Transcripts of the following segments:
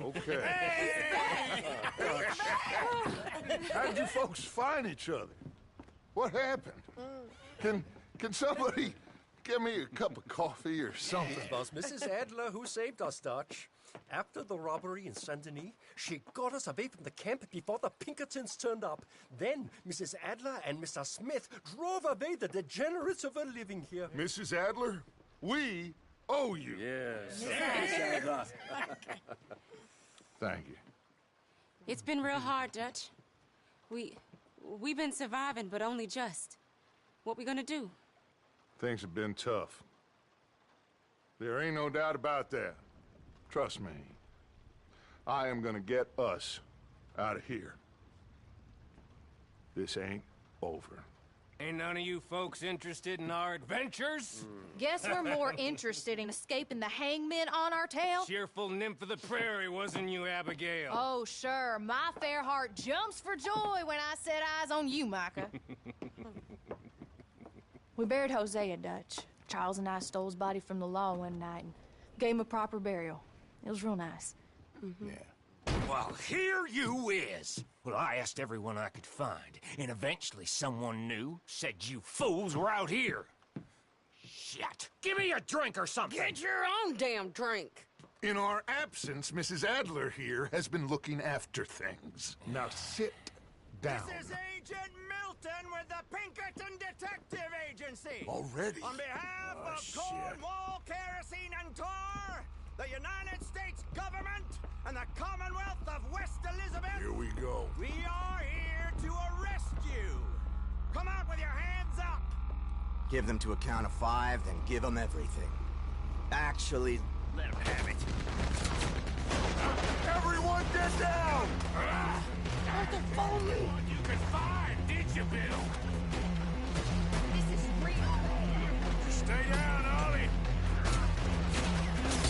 Okay. How did you folks find each other? What happened? Can somebody get me a cup of coffee or something? It was Mrs. Adler who saved us, Dutch. After the robbery in Saint Denis, she got us away from the camp before the Pinkertons turned up. Then Mrs. Adler and Mr. Smith drove away the degenerates who were living here. Mrs. Adler, we owe you. Yes. Thank you. It's been real hard, Dutch. We've been surviving, but only just. What we gonna do? Things have been tough. There ain't no doubt about that. Trust me. I am gonna get us out of here. This ain't over. Ain't none of you folks interested in our adventures? Guess we're more interested in escaping the hangmen on our tail. Cheerful nymph of the prairie, wasn't you, Abigail? Oh, sure. My fair heart jumps for joy when I set eyes on you, Micah. We buried Hosea, Dutch. Charles and I stole his body from the law one night and gave him a proper burial. It was real nice. Yeah. Well, here you is. Well, I asked everyone I could find, and eventually someone new said you fools were out here. Shit. Give me a drink or something. Get your own damn drink. In our absence, Mrs. Adler here has been looking after things. Now sit down. This is Agent Milton with the Pinkerton Detective Agency. Already? On behalf of Cornwall, Kerosene, and Tar, the United States government, and the Commonwealth of West Elizabeth. Here we go. We are here to arrest you. Come out with your hands up. Give them to a count of 5, then give them everything. Actually, let them have it. Everyone get down! Arthur, follow me. You could find, did you, Bill? This is real. Stay down, Ollie.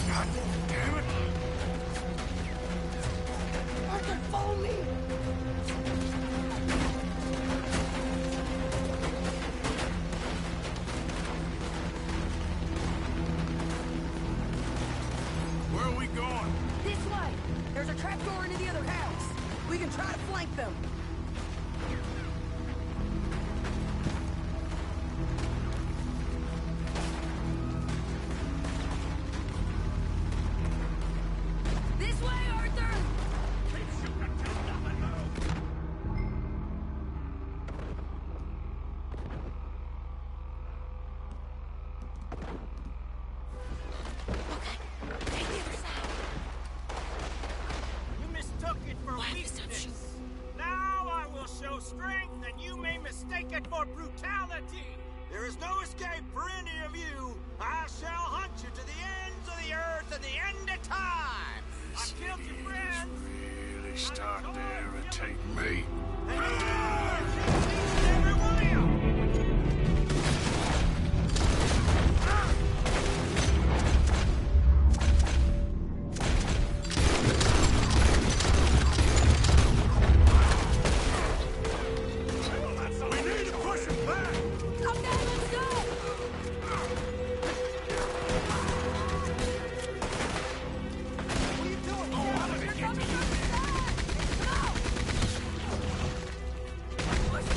God damn it. Arthur, follow me. Where are we going? This way. There's a trapdoor into the other house. We can try to flank them. This way, Arthur! You mistook it for weakness. Now I will show strength, and you may mistake it for brutality. There is no escape for any of you. I shall hunt you to the ends of the earth and the end of time. I've killed your friends. Really start to irritate me. And every one of you. We need to push him back! Okay, let's go! What are you doing? They're coming from the side! Go! Push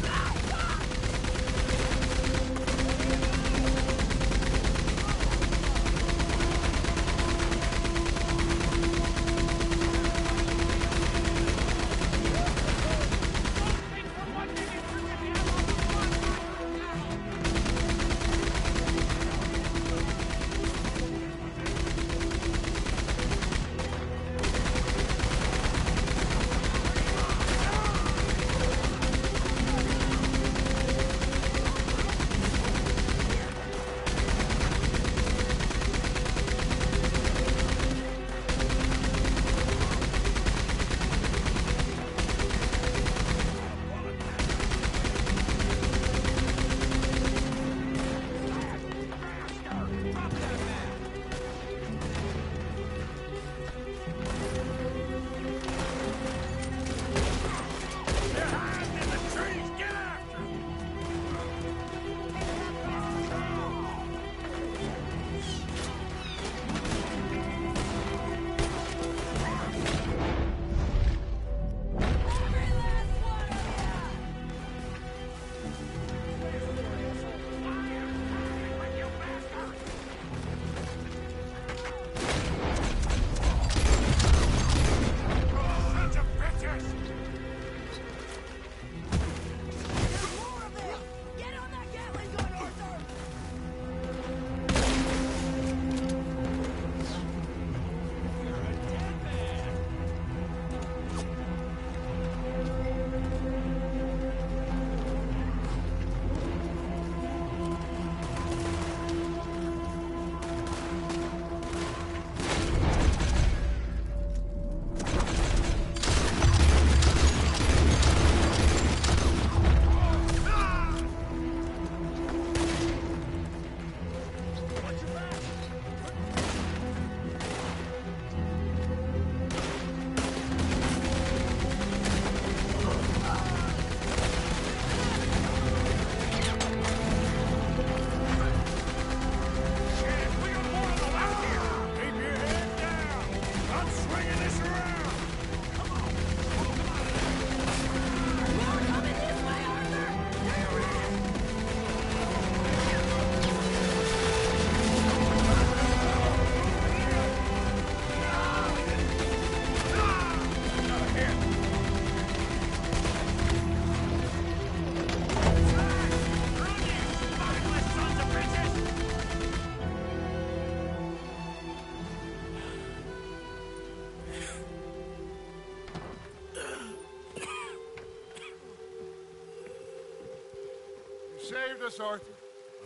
saved us, Arthur.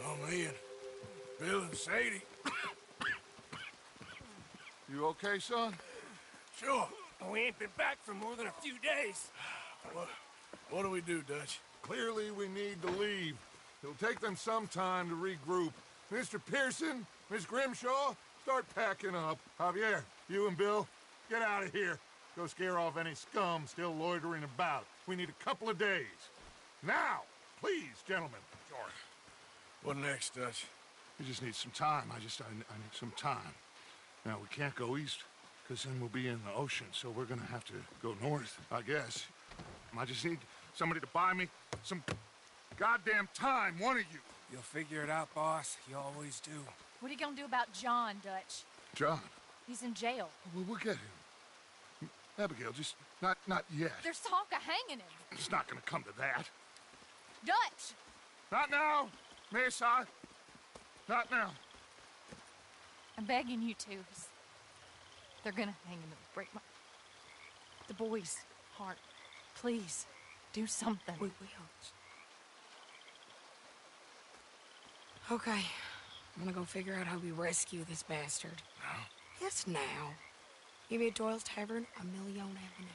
Oh, me and Bill and Sadie. You okay, son? Sure. We ain't been back for more than a few days. What do we do, Dutch? Clearly, we need to leave. It'll take them some time to regroup. Mr. Pearson, Miss Grimshaw, start packing up. Javier, you and Bill, get out of here. Go scare off any scum still loitering about. We need a couple of days. Now, please, gentlemen. Sure. What next, Dutch? We just need some time. I need some time. Now, we can't go east, because then we'll be in the ocean, so we're gonna have to go north, I guess. I just need somebody to buy me some goddamn time, one of you. You'll figure it out, boss. You always do. What are you gonna do about John, Dutch? John, He's in jail. we'll get him. Abigail, just not yet. There's talk of hanging him. It's not gonna come to that. Dutch! Not now, Miss. Not now. I'm begging you to. They're gonna hang him and break the boy's heart. Please, do something. We will. Okay. I'm gonna go figure out how we rescue this bastard. Now? Yes, now. Give me at Doyle's Tavern, a Million Avenue.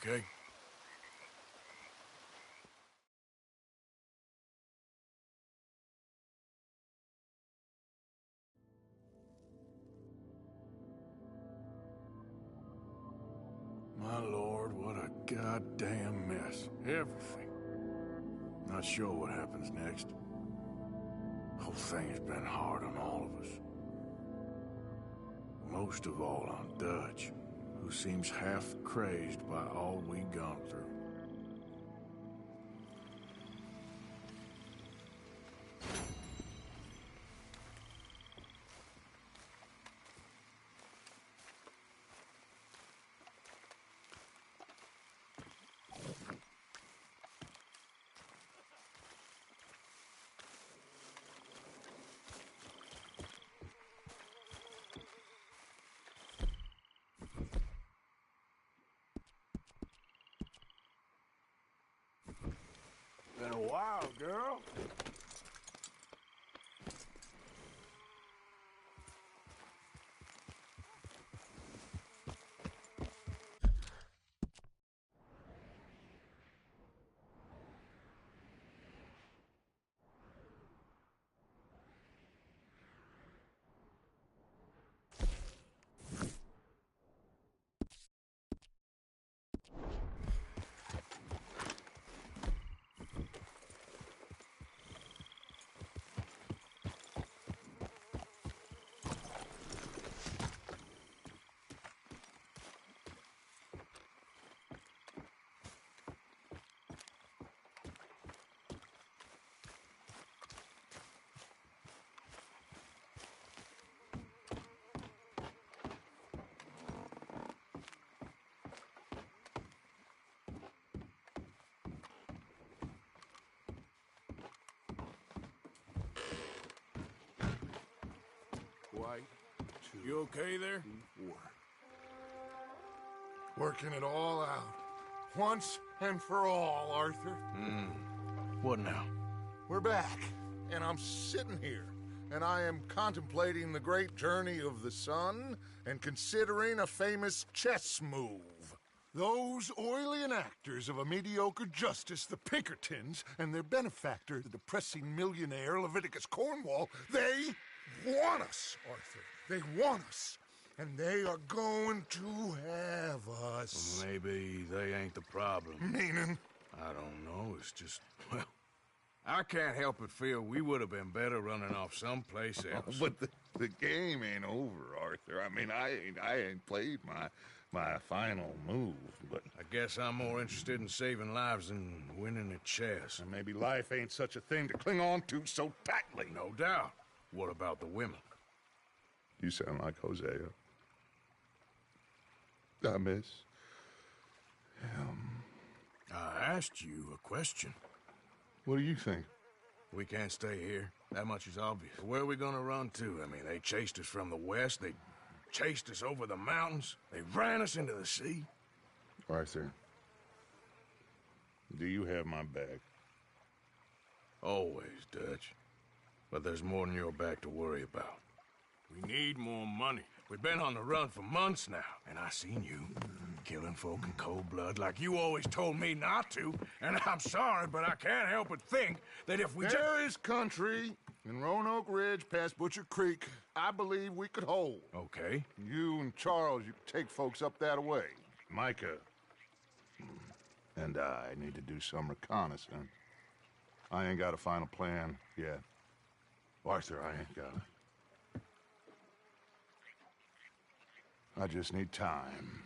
Okay. My lord, what a goddamn mess. Everything. Not sure what happens next. Whole thing has been hard on all of us. Most of all on Dutch, who seems half crazed by all we've gone through. Been a while, girl. White, You okay there? 4. Working it all out. Once and for all, Arthur. What now? We're back, and I'm sitting here, and I am contemplating the great journey of the sun and considering a famous chess move. Those oily enactors of a mediocre justice, the Pinkertons, and their benefactor, the depressing millionaire Leviticus Cornwall, they want us, Arthur. They want us. And they are going to have us. Maybe they ain't the problem. Meaning? I don't know. It's just, well, I can't help but feel we would have been better running off someplace else. But the game ain't over, Arthur. I mean, I ain't played my final move, but I guess I'm more interested in saving lives than winning at chess. and maybe life ain't such a thing to cling on to so tightly. No doubt. What about the women? You sound like Hosea. I miss him. I asked you a question. What do you think? We can't stay here. That much is obvious. Where are we gonna run to? I mean, they chased us from the west. They chased us over the mountains. They ran us into the sea. Arthur, do you have my bag? Always, Dutch. But there's more than your back to worry about. We need more money. We've been on the run for months now, and I seen you killing folk in cold blood like you always told me not to. And I'm sorry, but I can't help but think that if we There is country in Roanoke Ridge past Butcher Creek I believe we could hold. Okay. You and Charles, you can take folks up that way. Micah and I need to do some reconnaissance. I ain't got a final plan yet. Arthur, I ain't got it. I just need time.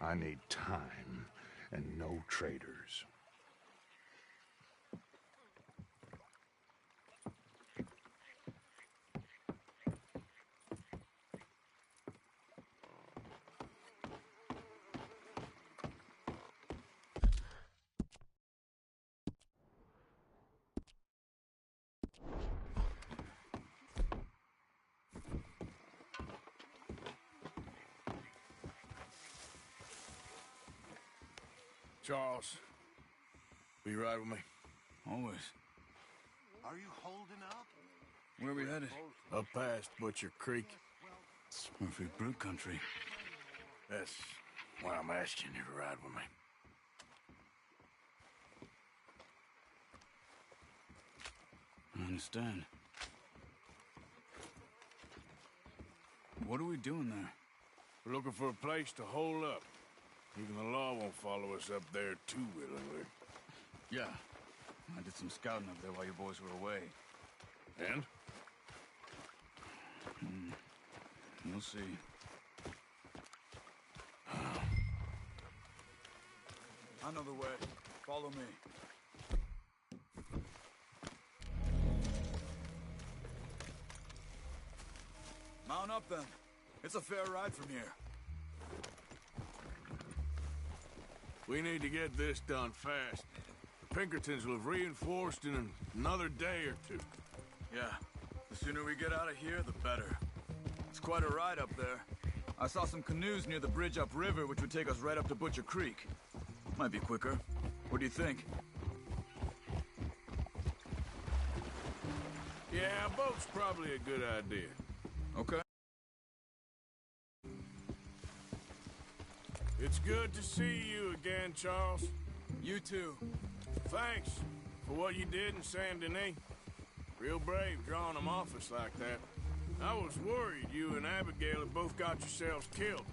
I need time and no traitors. Charles, be right with me. Always. Are you holding up? Where are we headed? Up past Butcher Creek. It's perfect brute country. That's why I'm asking you to ride with me. I understand. What are we doing there? We're looking for a place to hole up. Even the law won't follow us up there too willingly. Yeah. I did some scouting up there while you boys were away. And? You'll see. I know the way. Follow me. Mount up, then. It's a fair ride from here. We need to get this done fast. The Pinkertons will have reinforced in another day or two. Yeah. The sooner we get out of here, the better. It's quite a ride up there. I saw some canoes near the bridge upriver, which would take us right up to Butcher Creek. Might be quicker. What do you think? Yeah, a boat's probably a good idea. Okay. It's good to see you again, Charles. You too. Thanks for what you did in Saint Denis. Real brave drawing them off us like that. I was worried you and Abigail had both got yourselves killed.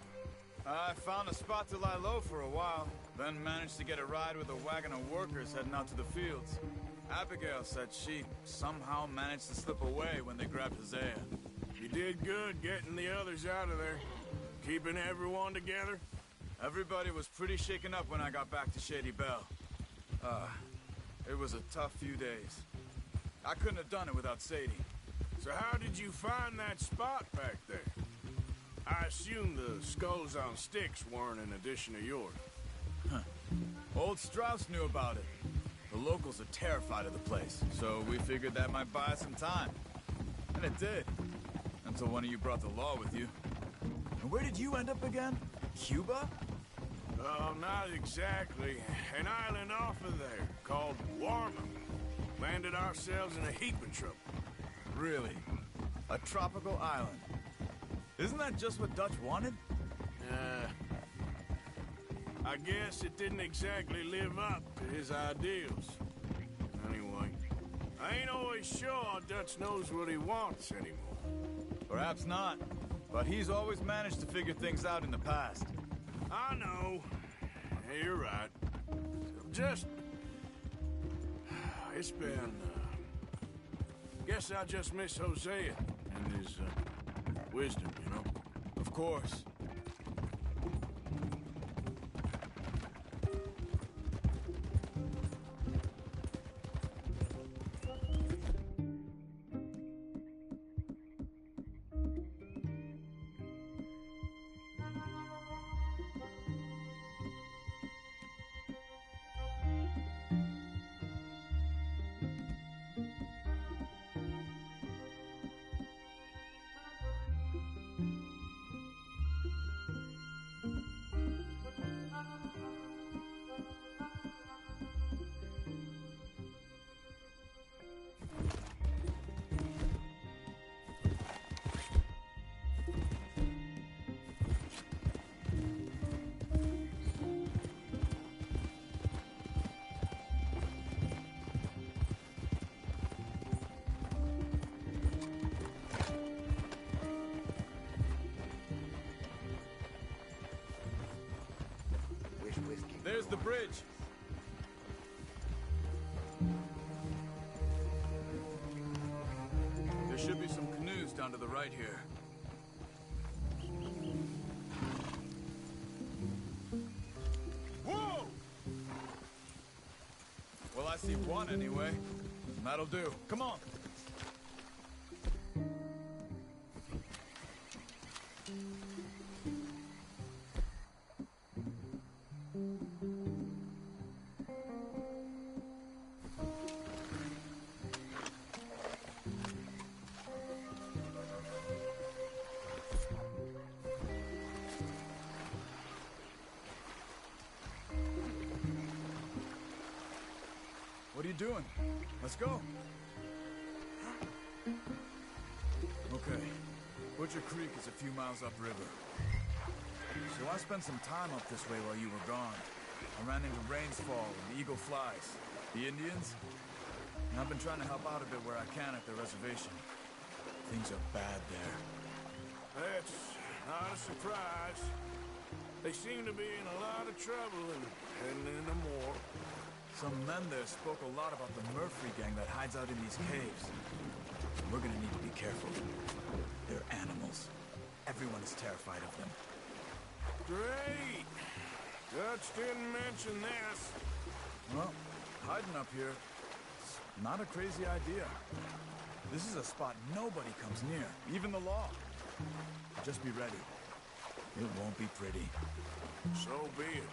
I found a spot to lie low for a while, then managed to get a ride with a wagon of workers heading out to the fields. Abigail said she somehow managed to slip away when they grabbed Hosea. You did good getting the others out of there. Keeping everyone together. Everybody was pretty shaken up when I got back to Shady Belle. It was a tough few days. I couldn't have done it without Sadie. So how did you find that spot back there? I assume the skulls on sticks weren't an addition of yours. Huh. Old Strauss knew about it. The locals are terrified of the place, so we figured that might buy us some time. And it did. Until one of you brought the law with you. And where did you end up again? Cuba? Oh, not exactly. An island off of there, called Warma. Landed ourselves in a heap of trouble. Really? A tropical island? Isn't that just what Dutch wanted? I guess it didn't exactly live up to his ideals. Anyway, I ain't always sure Dutch knows what he wants anymore. Perhaps not, but he's always managed to figure things out in the past. I know. You're right. Just... It's been... Guess I just miss Hosea and his wisdom, you know? Of course. bridge. There should be some canoes down to the right here. Whoa! Well, I see one anyway. That'll do. Come on. What are you doing? Let's go. Okay. Butcher Creek is a few miles upriver. So I spent some time up this way while you were gone. I ran into Rainsfall and Eagle Flies. The Indians? And I've been trying to help out a bit where I can at the reservation. Things are bad there. That's not a surprise. They seem to be in a lot of trouble and heading into more. Some men there spoke a lot about the Murphy gang that hides out in these caves. We're gonna need to be careful. They're animals. Everyone is terrified of them. Great! Dutch didn't mention this. Well, hiding up here, it's not a crazy idea. This is a spot nobody comes near, even the law. Just be ready. It won't be pretty. So be it.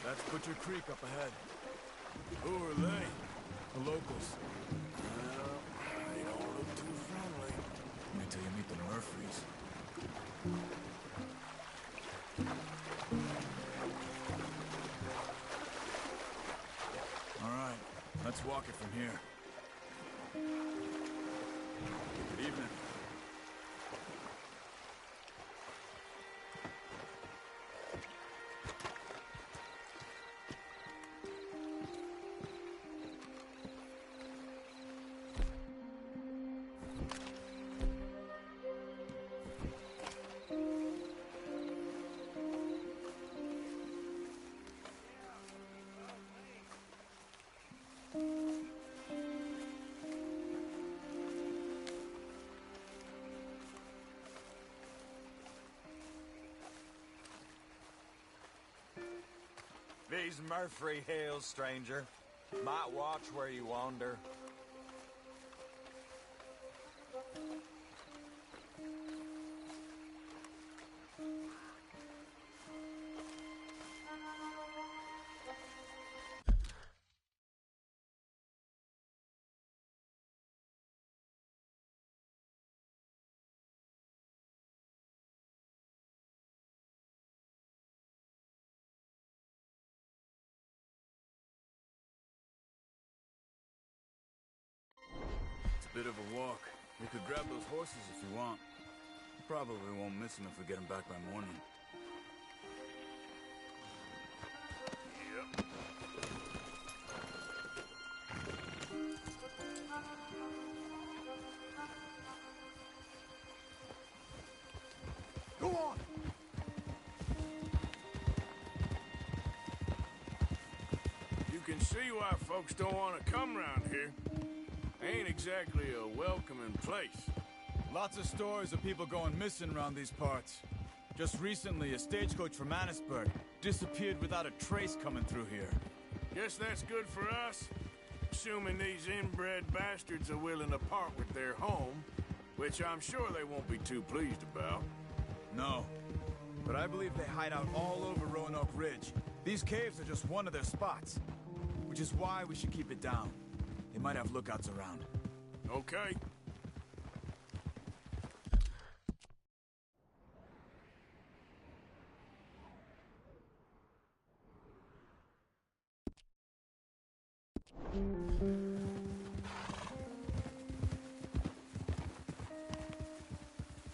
That's Butcher Creek up ahead. Who are they? The locals. Well, they don't look too friendly. Wait till you meet the Murphys. All right, let's walk it from here. Good evening. These Murphy Hills, stranger. Might watch where you wander. Bit of a walk. We could grab those horses if you want. Probably won't miss them if we get them back by morning. Yep. can see why folks don't want to come around here. Ain't exactly a welcoming place. Lots of stories of people going missing around these parts. Just recently, a stagecoach from Annisburg disappeared without a trace coming through here. Guess that's good for us. Assuming these inbred bastards are willing to part with their home, which I'm sure they won't be too pleased about. No. But I believe they hide out all over Roanoke Ridge. These caves are just one of their spots. Which is why we should keep it down. They might have lookouts around. Okay.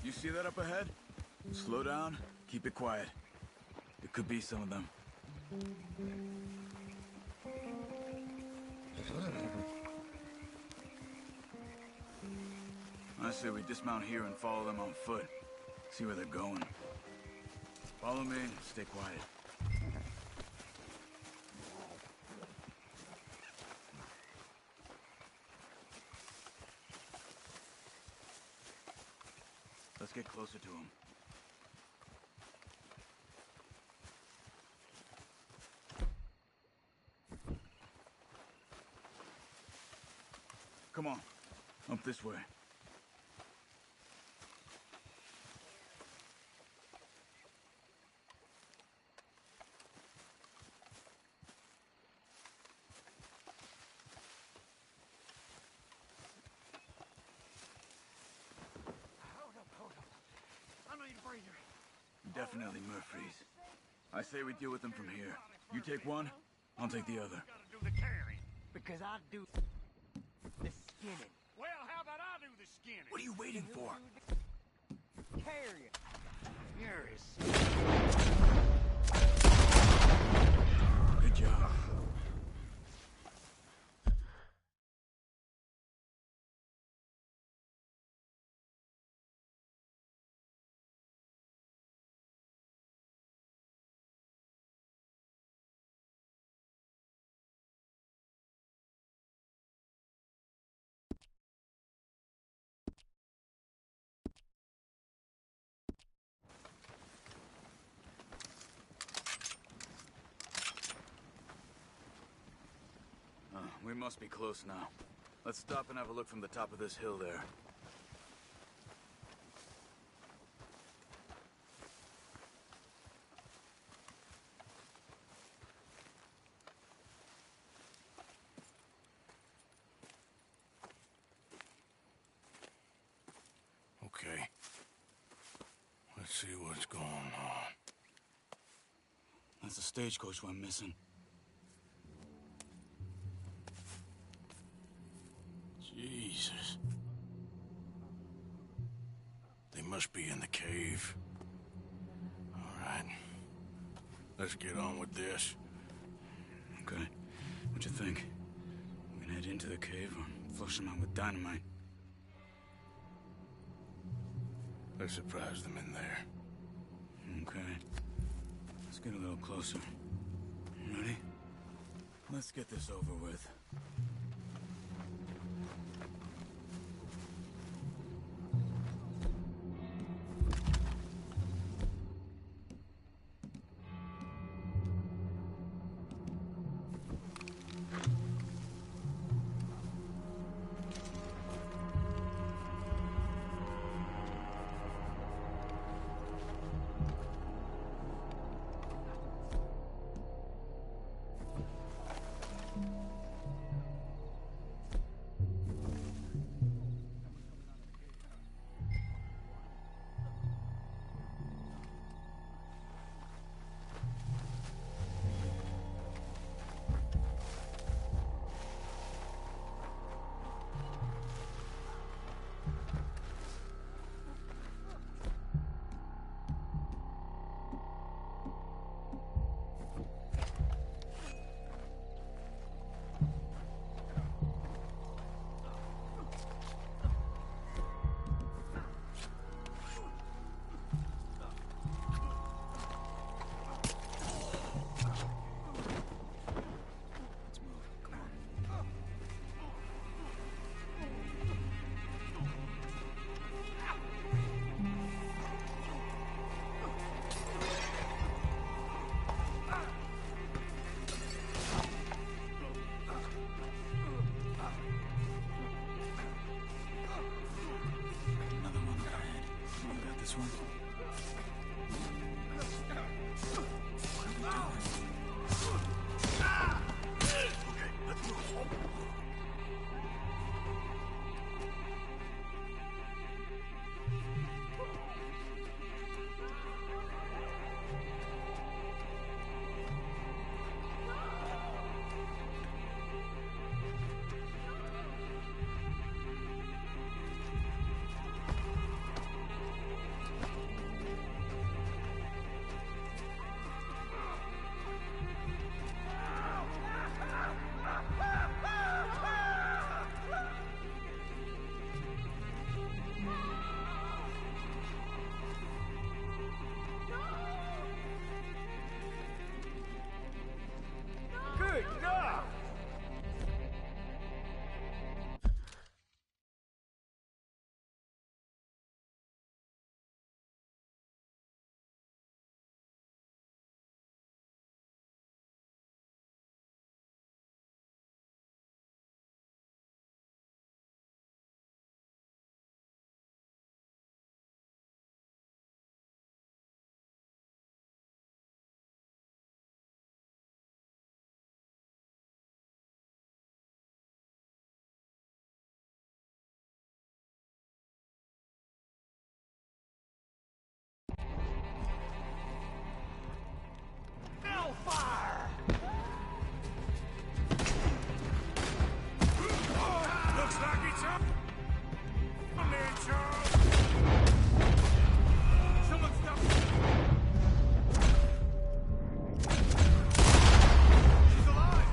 You see that up ahead? Slow down, keep it quiet. It could be some of them. I say we dismount here and follow them on foot. See where they're going. Follow me, stay quiet. Let's get closer to them. Come on, up this way. Definitely Murphy's. I say we deal with them from here. You take one, I'll take the other. Do the carrying, because I do the skinning. Well, how about I do the skinning? What are you waiting for? Carrying. Furious. Good job. We must be close now. Let's stop and have a look from the top of this hill there. Okay. Let's see what's going on. That's the stagecoach went missing. Jesus. They must be in the cave. All right. Let's get on with this. Okay. What you think? We can head into the cave or flush them out with dynamite? Let's surprise them in there. Okay. Let's get a little closer. Ready? Let's get this over with. this one? Good God! Hellfire! Looks like it's up. Come there, Charles. Someone stop. He's alive.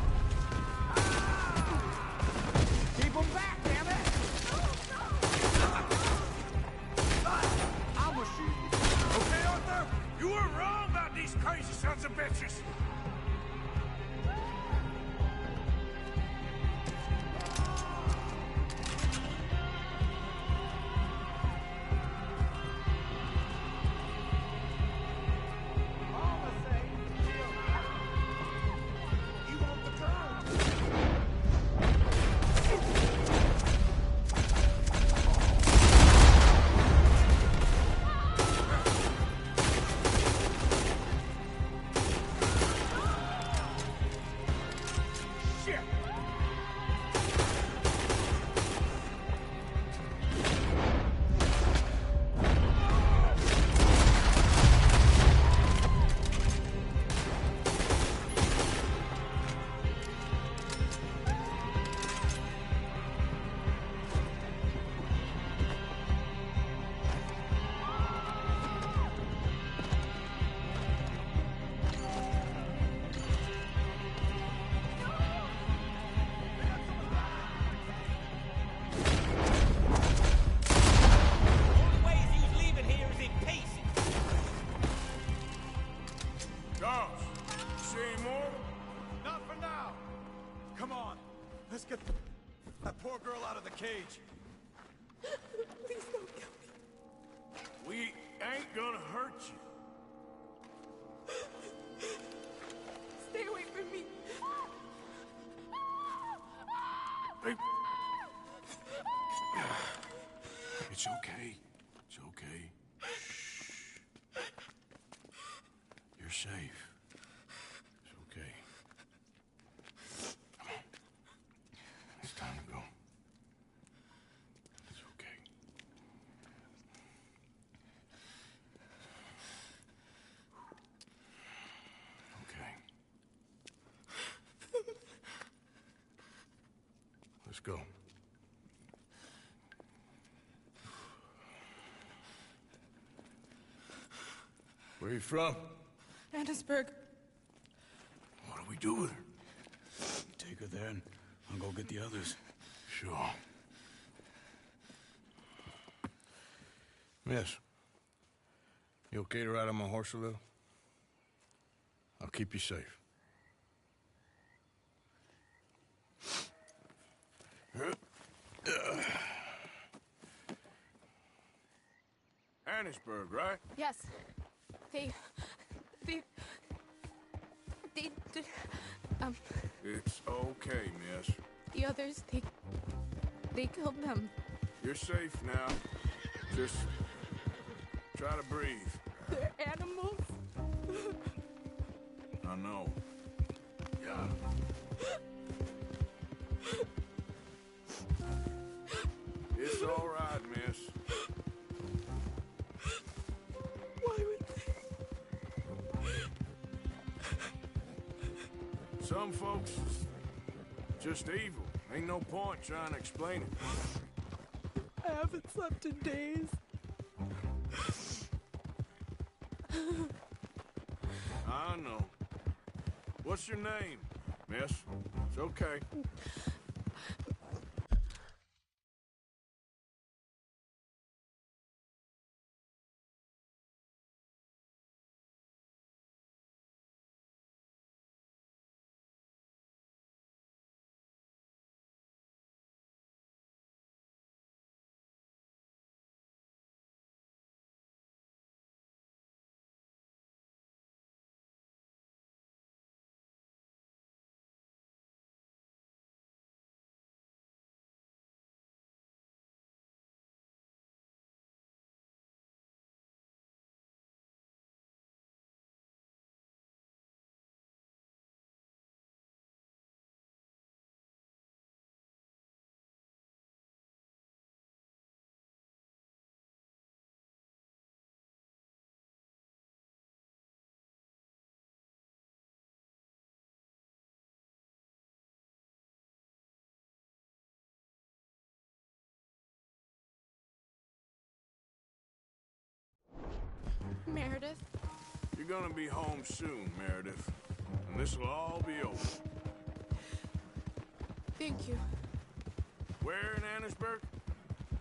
Keep him back, damn it! I'm a shoot. Okay, Arthur? You were wrong about these crazy sons of bitches. Let's get that poor girl out of the cage. Please don't kill me. We ain't gonna hurt you. Stay away from me. Hey. It's okay. It's okay. Shh. You're safe. It's okay. Come on. It's time to go. It's okay. Okay. Let's go. Where are you from? Annisburg. What do we do with her? Take her there and I'll go get the others. Sure. Miss, you okay to ride on my horse a little? I'll keep you safe. Annisburg, right? Yes. They It's okay, miss. the others, they killed them. You're safe now. Just Try to breathe. They're animals. I know. Yeah. It's all right, miss. Why would they? Some folks just evil. Ain't no point trying to explain it. I haven't slept in days. I know. What's your name, miss? It's okay. Meredith? You're gonna be home soon, Meredith. And this will all be over. Thank you. Where in Annisburg?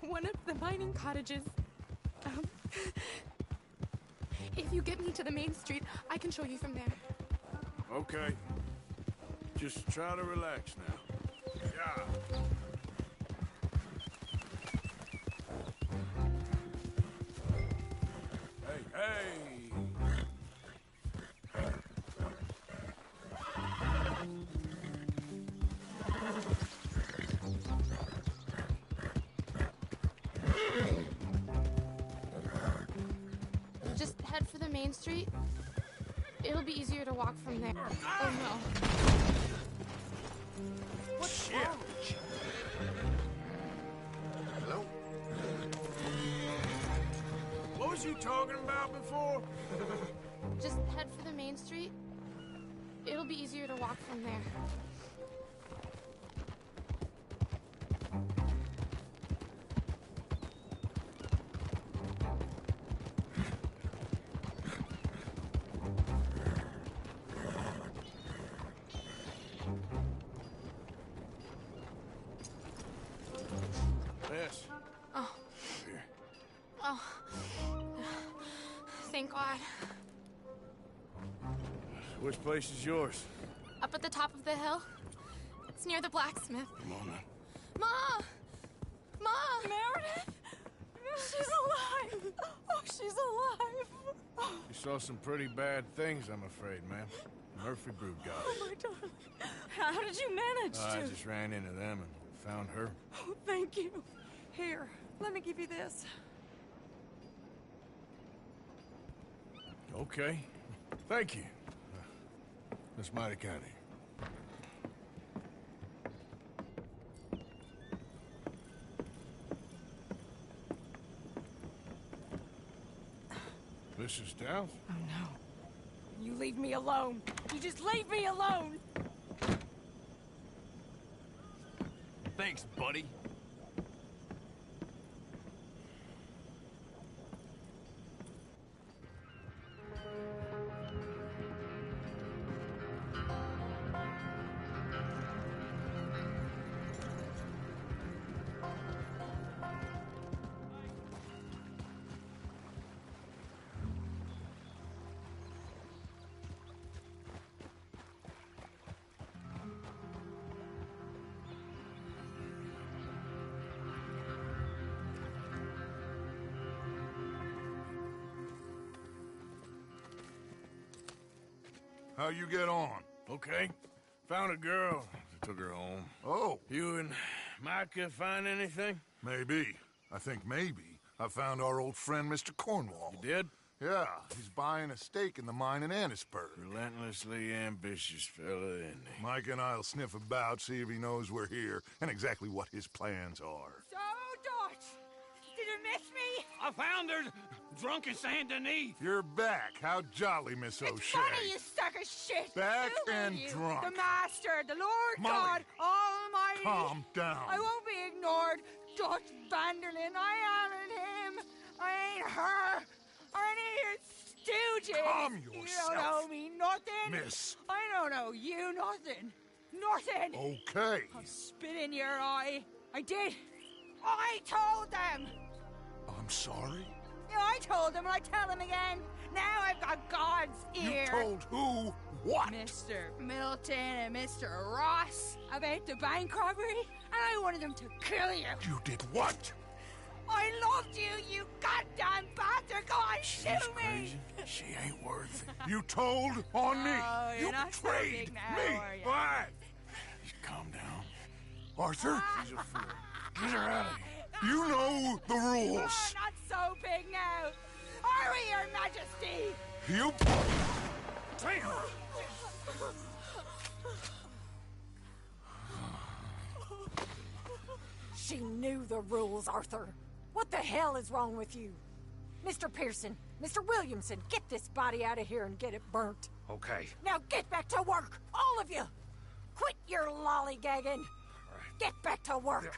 One of the mining cottages. If you get me to the main street, I can show you from there. Okay. Just try to relax now. Yeah. Hey! Just head for the main street. It'll be easier to walk from there. Oh no. What's Shit. wrong with you? Hello? What was you talking about before? Just head for the main street. It'll be easier to walk from there. Yes. Oh. Here. Oh. Thank God. Which place is yours? Up at the top of the hill. It's near the blacksmith. Come on now. Ma! Ma! Meredith! She's alive! Oh, she's alive! You saw some pretty bad things, I'm afraid, ma'am. Murphy brood got Oh, it. my darling. How did you manage I to? just ran into them and found her. Oh, thank you. Here, let me give you this. Okay. Thank you. That's mighty kind of you. Mrs. Downs? Oh no. You leave me alone. You just leave me alone. Thanks, buddy. How you get on? Okay. Found a girl. Took her home. Oh, You and Micah find anything? maybe. I think maybe I found our old friend, Mr. Cornwall. You did? Yeah, he's buying a stake in the mine in Annisburg. Relentlessly ambitious fella, isn't he? Mike and I'll sniff about, see if he knows we're here, and exactly what his plans are. So, Dutch, did you miss me? I found her drunk in Saint Denis. You're back. How jolly, Miss O'Shea. It's funny, you sack of shit. Back Who are and you? drunk. The Master, the Lord Molly, God Almighty. calm down. I won't be ignored. Dutch Vanderlyn, I am him. I ain't her. Or any of your stooges. Calm You yourself. don't owe me nothing. Miss. I don't owe you nothing. Nothing. Okay. I'll spit in your eye. I did. I told them. I'm sorry? Yeah, I told them and I tell them again. Now I've got God's ear. You told who what? Mr. Milton and Mr. Ross about the bank robbery, and I wanted them to kill you. You did what? I loved you, you goddamn bastard! Go on, shoot me! She ain't worth it. You told on me. Oh, you're You not so betrayed big now, me. are you? Why? Just calm down. Arthur, She's a fool. Get her out of here. you know the You're rules. not so big now. Are we, Your Majesty? You... She knew the rules, Arthur. What the hell is wrong with you? Mr. Pearson, Mr. Williamson, get this body out of here and get it burnt. Okay. Now get back to work, all of you! Quit your lollygagging! Get back to work!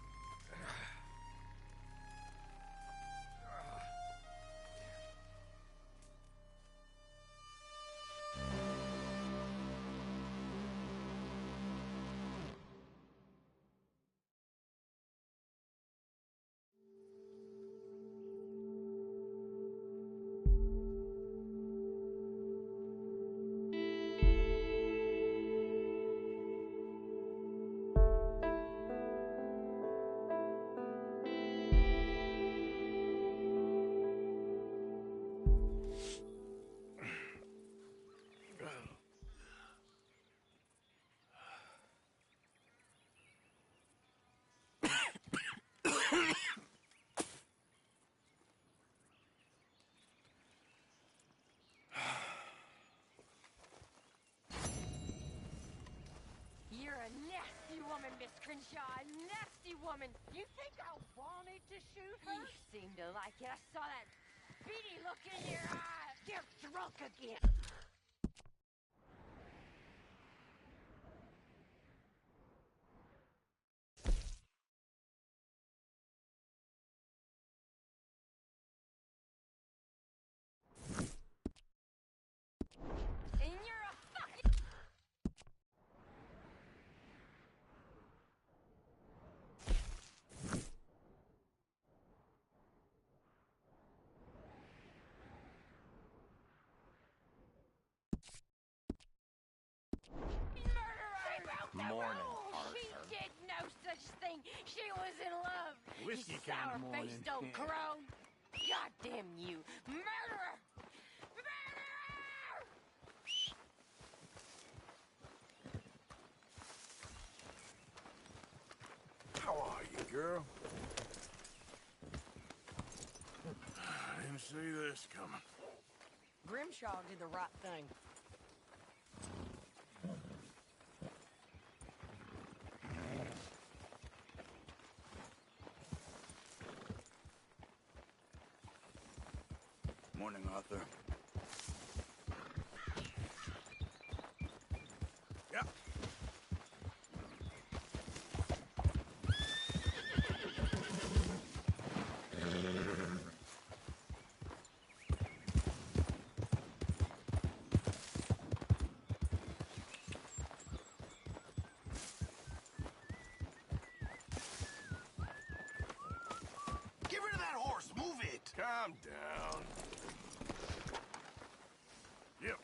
You're a nasty woman, Miss Crenshaw. A nasty woman. You think I wanted to shoot her? You seem to like it. I saw that beady look in your eye. You're drunk again. And you're a fucking... Morning, She did no such thing. She was in love. Whiskey You kind of sour-faced morning. old crone. God damn you. Murderer! Murderer! How are you, girl? I didn't see this coming. Grimshaw did the right thing. Morning, Arthur. Yeah. Get rid of that horse. Move it. Calm down. Yep.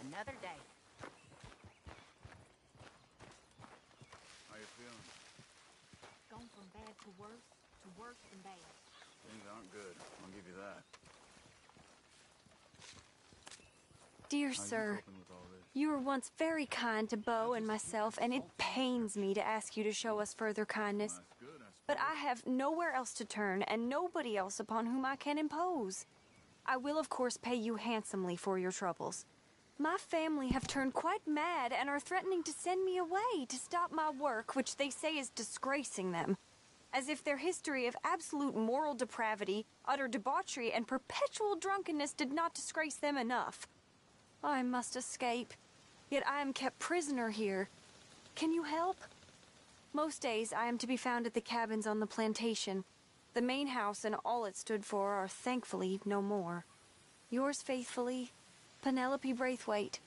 Another day. How you feeling? Gone from bad to worse than bad. Things aren't good. I'll give you that. Dear How you sir, coping with all this? you were once very kind to Bo and myself, and it pains me to ask you to show us further kindness. That's good, I But I have nowhere else to turn and nobody else upon whom I can impose. I will, of course, pay you handsomely for your troubles. My family have turned quite mad and are threatening to send me away to stop my work, which they say is disgracing them. As if their history of absolute moral depravity, utter debauchery, and perpetual drunkenness did not disgrace them enough. I must escape, yet I am kept prisoner here. Can you help? Most days I am to be found at the cabins on the plantation. The main house and all it stood for are thankfully no more. Yours faithfully, Penelope Braithwaite.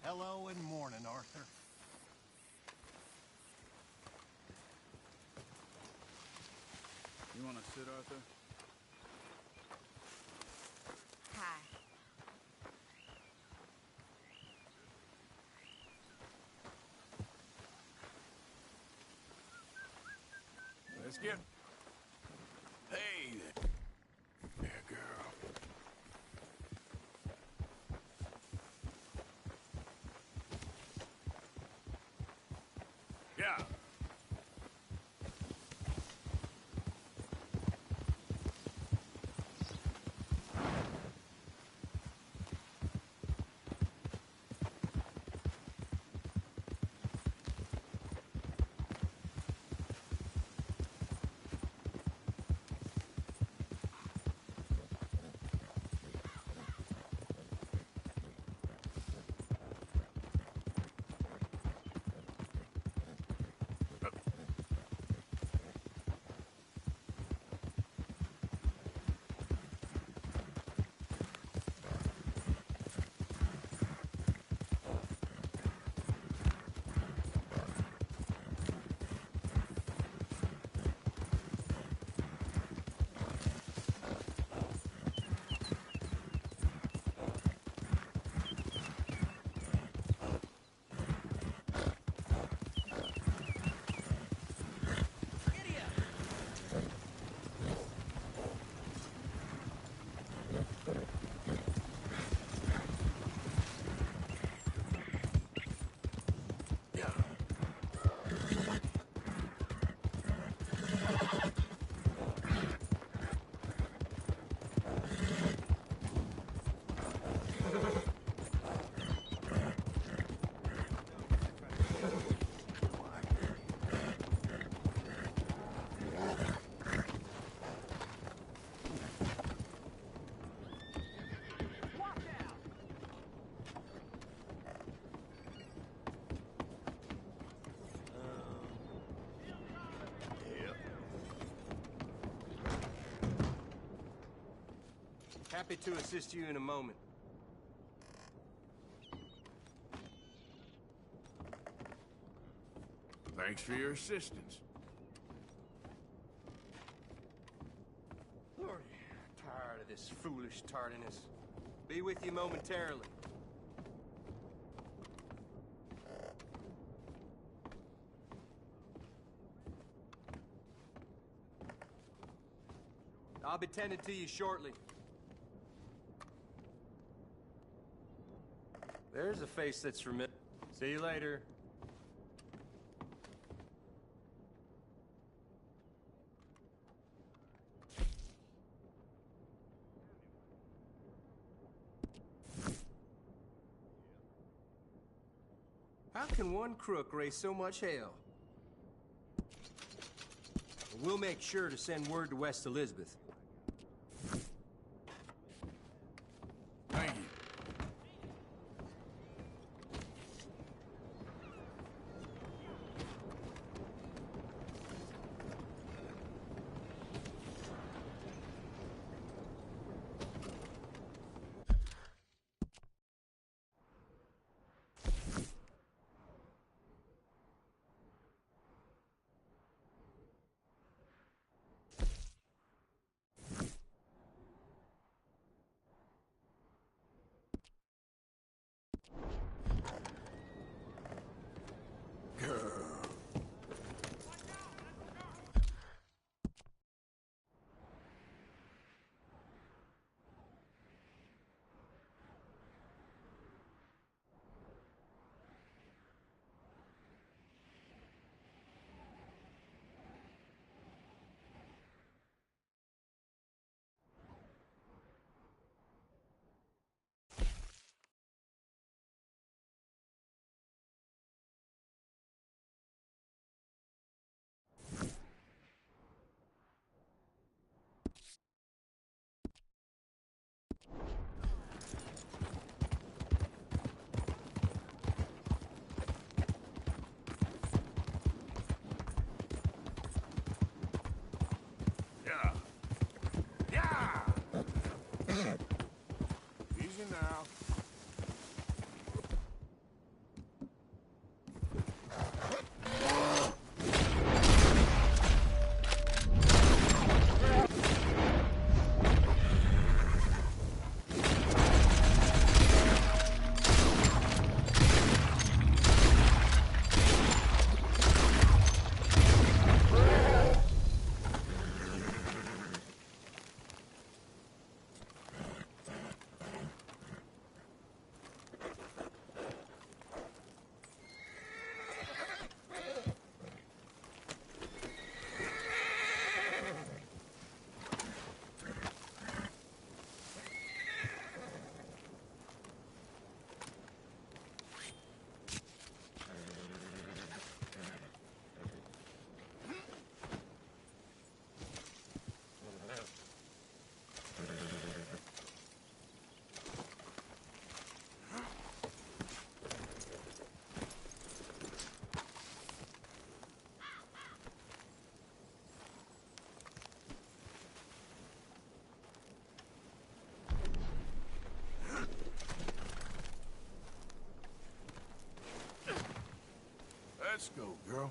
Hello and morning, Arthur. You want to sit, Arthur? Hi. Let's get... Hey there. Yeah, girl. Yeah. Happy to assist you in a moment. Thanks for your assistance. Lordy, tired of this foolish tardiness. Be with you momentarily. I'll be tending to you shortly. There's a face that's familiar. See you later. How can one crook raise so much hell? We'll make sure to send word to West Elizabeth. easy now. Let's go, girl.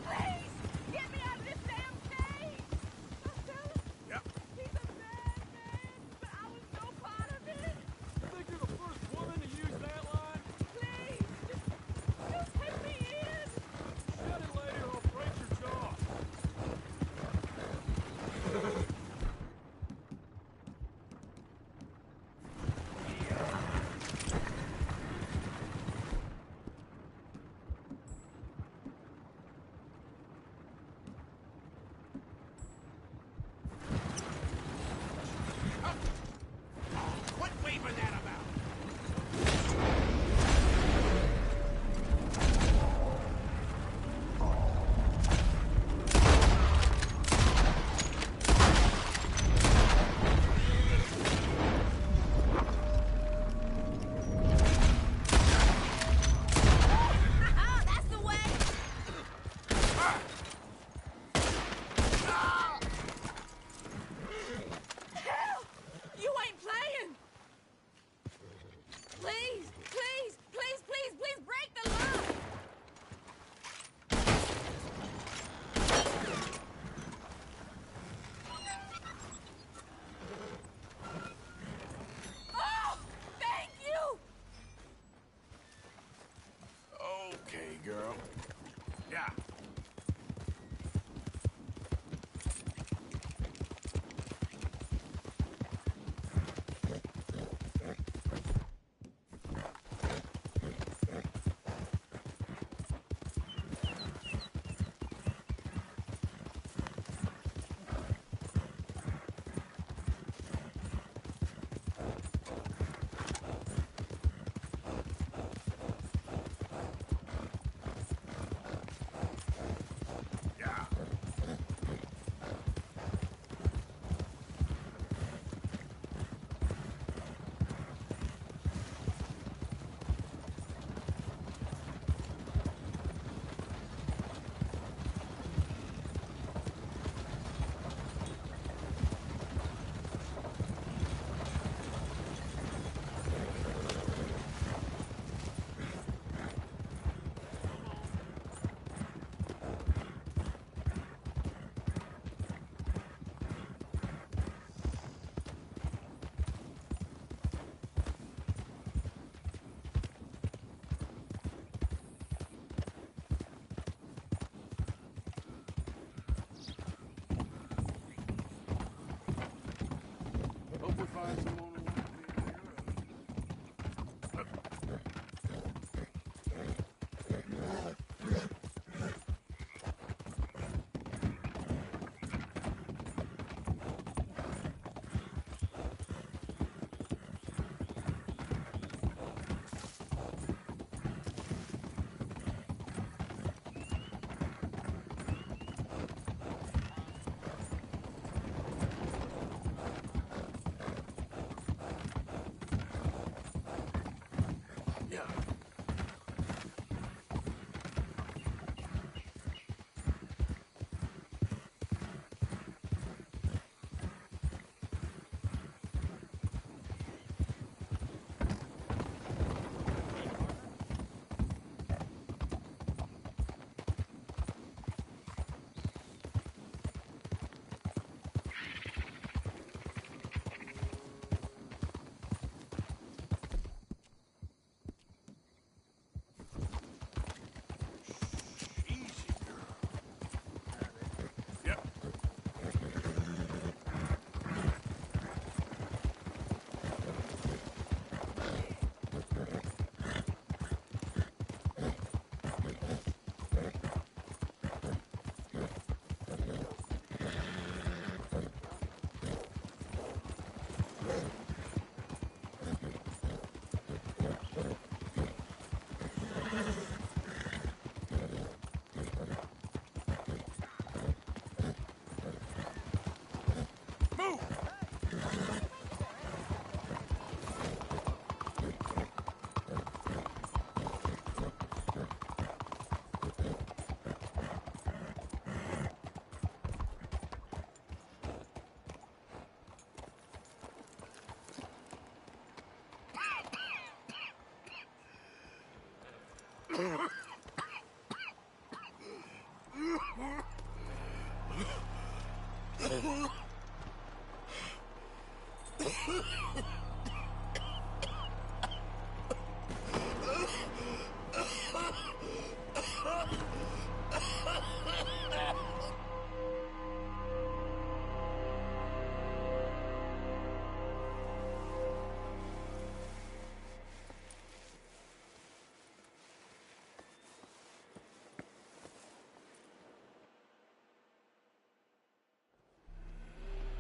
Please! Get me out of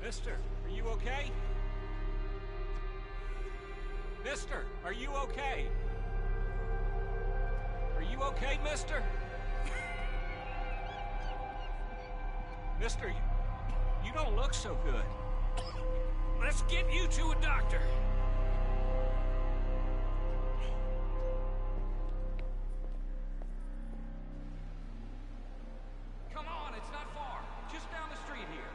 Mister, are you okay? Mister, are you okay? Are you okay, mister? Mister, you don't look so good. Let's get you to a doctor. Come on, it's not far. Just down the street here.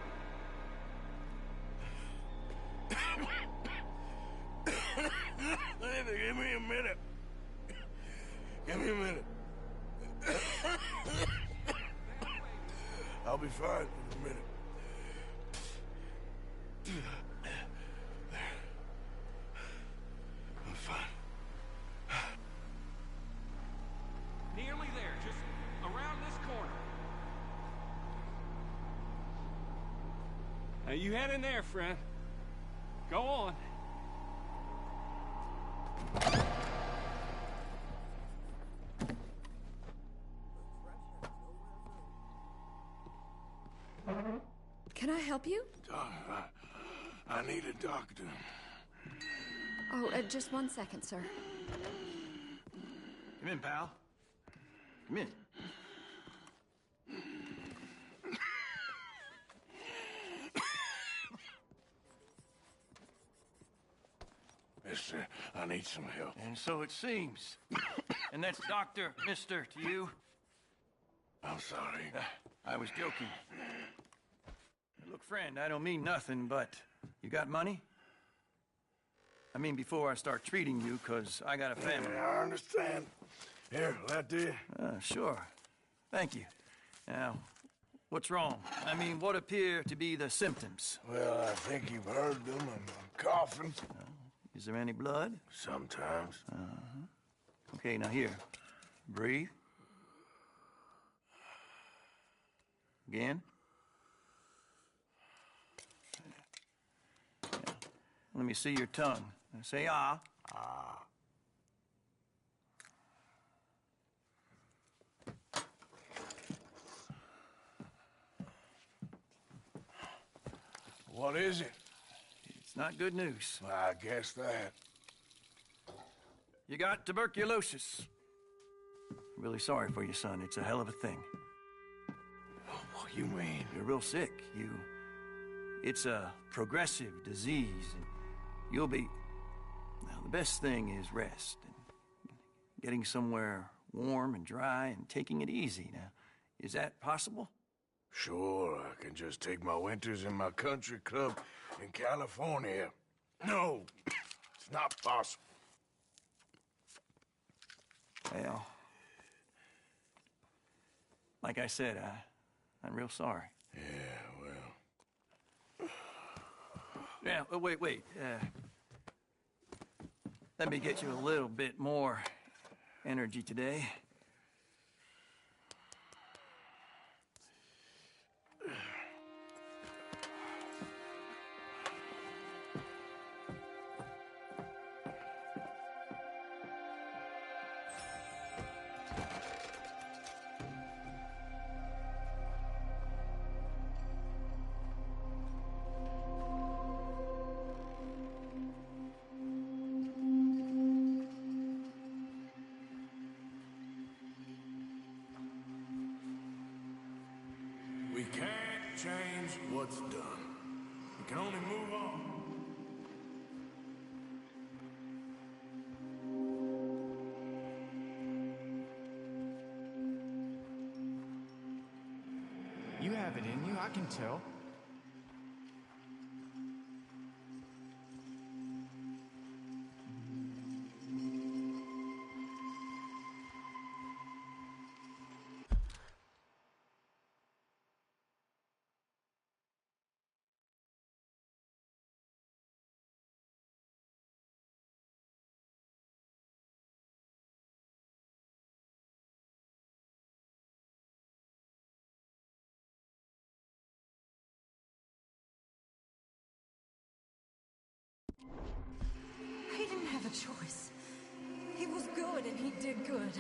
Give me a minute. Give me a minute. I'll be fine in a minute. I'm fine. Nearly there, just around this corner. Now you head in there, friend. Go on. Can I help you? I need a doctor. Oh, just 1 second, sir. Come in, pal. Come in. Mister, I need some help. And so it seems. And that's Dr. Mister to you? I'm sorry. I was joking. Look, friend, I don't mean nothing, but you got money? I mean, before I start treating you, 'cause I got a family. Yeah, I understand. Here, that do you? Sure. Thank you. Now, what's wrong? I mean, what appear to be the symptoms? Well, I think you've heard them. I'm coughing. Is there any blood? Sometimes. Okay, now here. Breathe. Again. Let me see your tongue. Now say ah. Ah. What is it? It's not good news. I guess that. You got tuberculosis. Really sorry for you, son. It's a hell of a thing. What you mean? You're real sick. It's a progressive disease, and you'll be... Now, the best thing is rest, and getting somewhere warm and dry and taking it easy. Now, is that possible? Sure, I can just take my winters in my country club in California. No, it's not possible. Well, like I said, I'm real sorry. Yeah, well... Yeah, wait. Let me get you a little bit more energy today. We can't change what's done. We can only move on. You have it in you, I can tell. He didn't have a choice. He was good and he did good.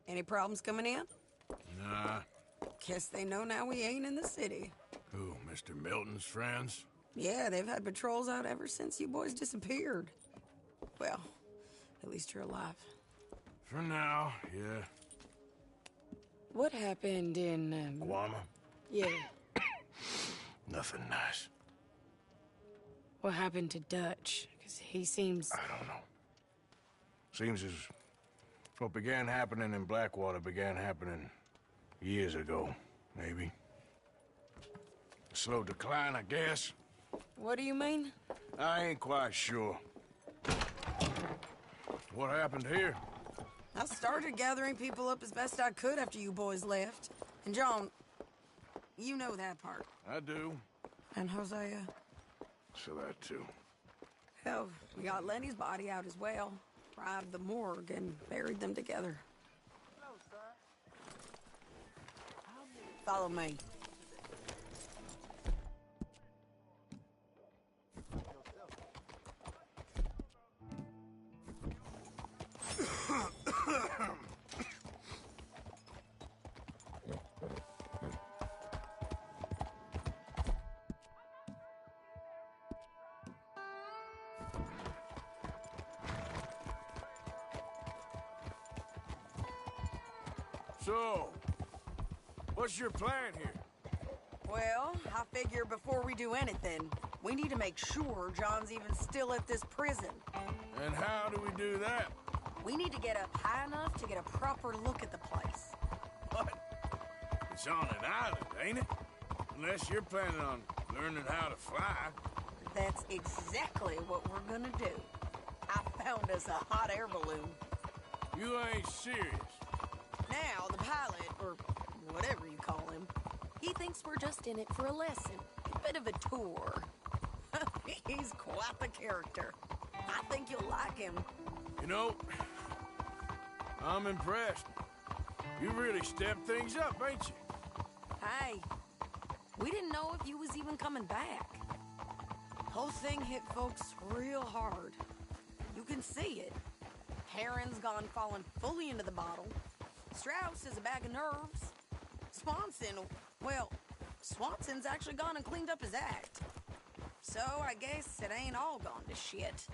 Any problems coming in? Nah. Guess they know now we ain't in the city. Who, Mr. Milton's friends? Yeah, they've had patrols out ever since you boys disappeared. Well, at least you're alive. For now, yeah. What happened in, Guama? Yeah. Nothing nice. What happened to Dutch? Because he seems... I don't know. Seems as what began happening in Blackwater began happening years ago, maybe. Slow decline, I guess. What do you mean? I ain't quite sure. What happened here? I started gathering people up as best I could after you boys left. And John, you know that part. I do. And Hosea? So that too. Hell, we got Lenny's body out as well. Bribed the morgue and buried them together. Follow me. So, what's your plan here? Well, I figure before we do anything, we need to make sure John's even still at this prison. And how do we do that? We need to get up high enough to get a proper look at the place. What? It's on an island, ain't it? Unless you're planning on learning how to fly. That's exactly what we're gonna do. I found us a hot air balloon. You ain't serious. Now, the pilot, or whatever you call him, he thinks we're just in it for a lesson. A bit of a tour. He's quite the character. I think you'll like him. You know, I'm impressed. You really stepped things up, ain't you? Hey, we didn't know if you was even coming back. Whole thing hit folks real hard. You can see it. Heron's gone falling fully into the bottle. Strauss is a bag of nerves. Swanson's actually gone and cleaned up his act. So I guess it ain't all gone to shit.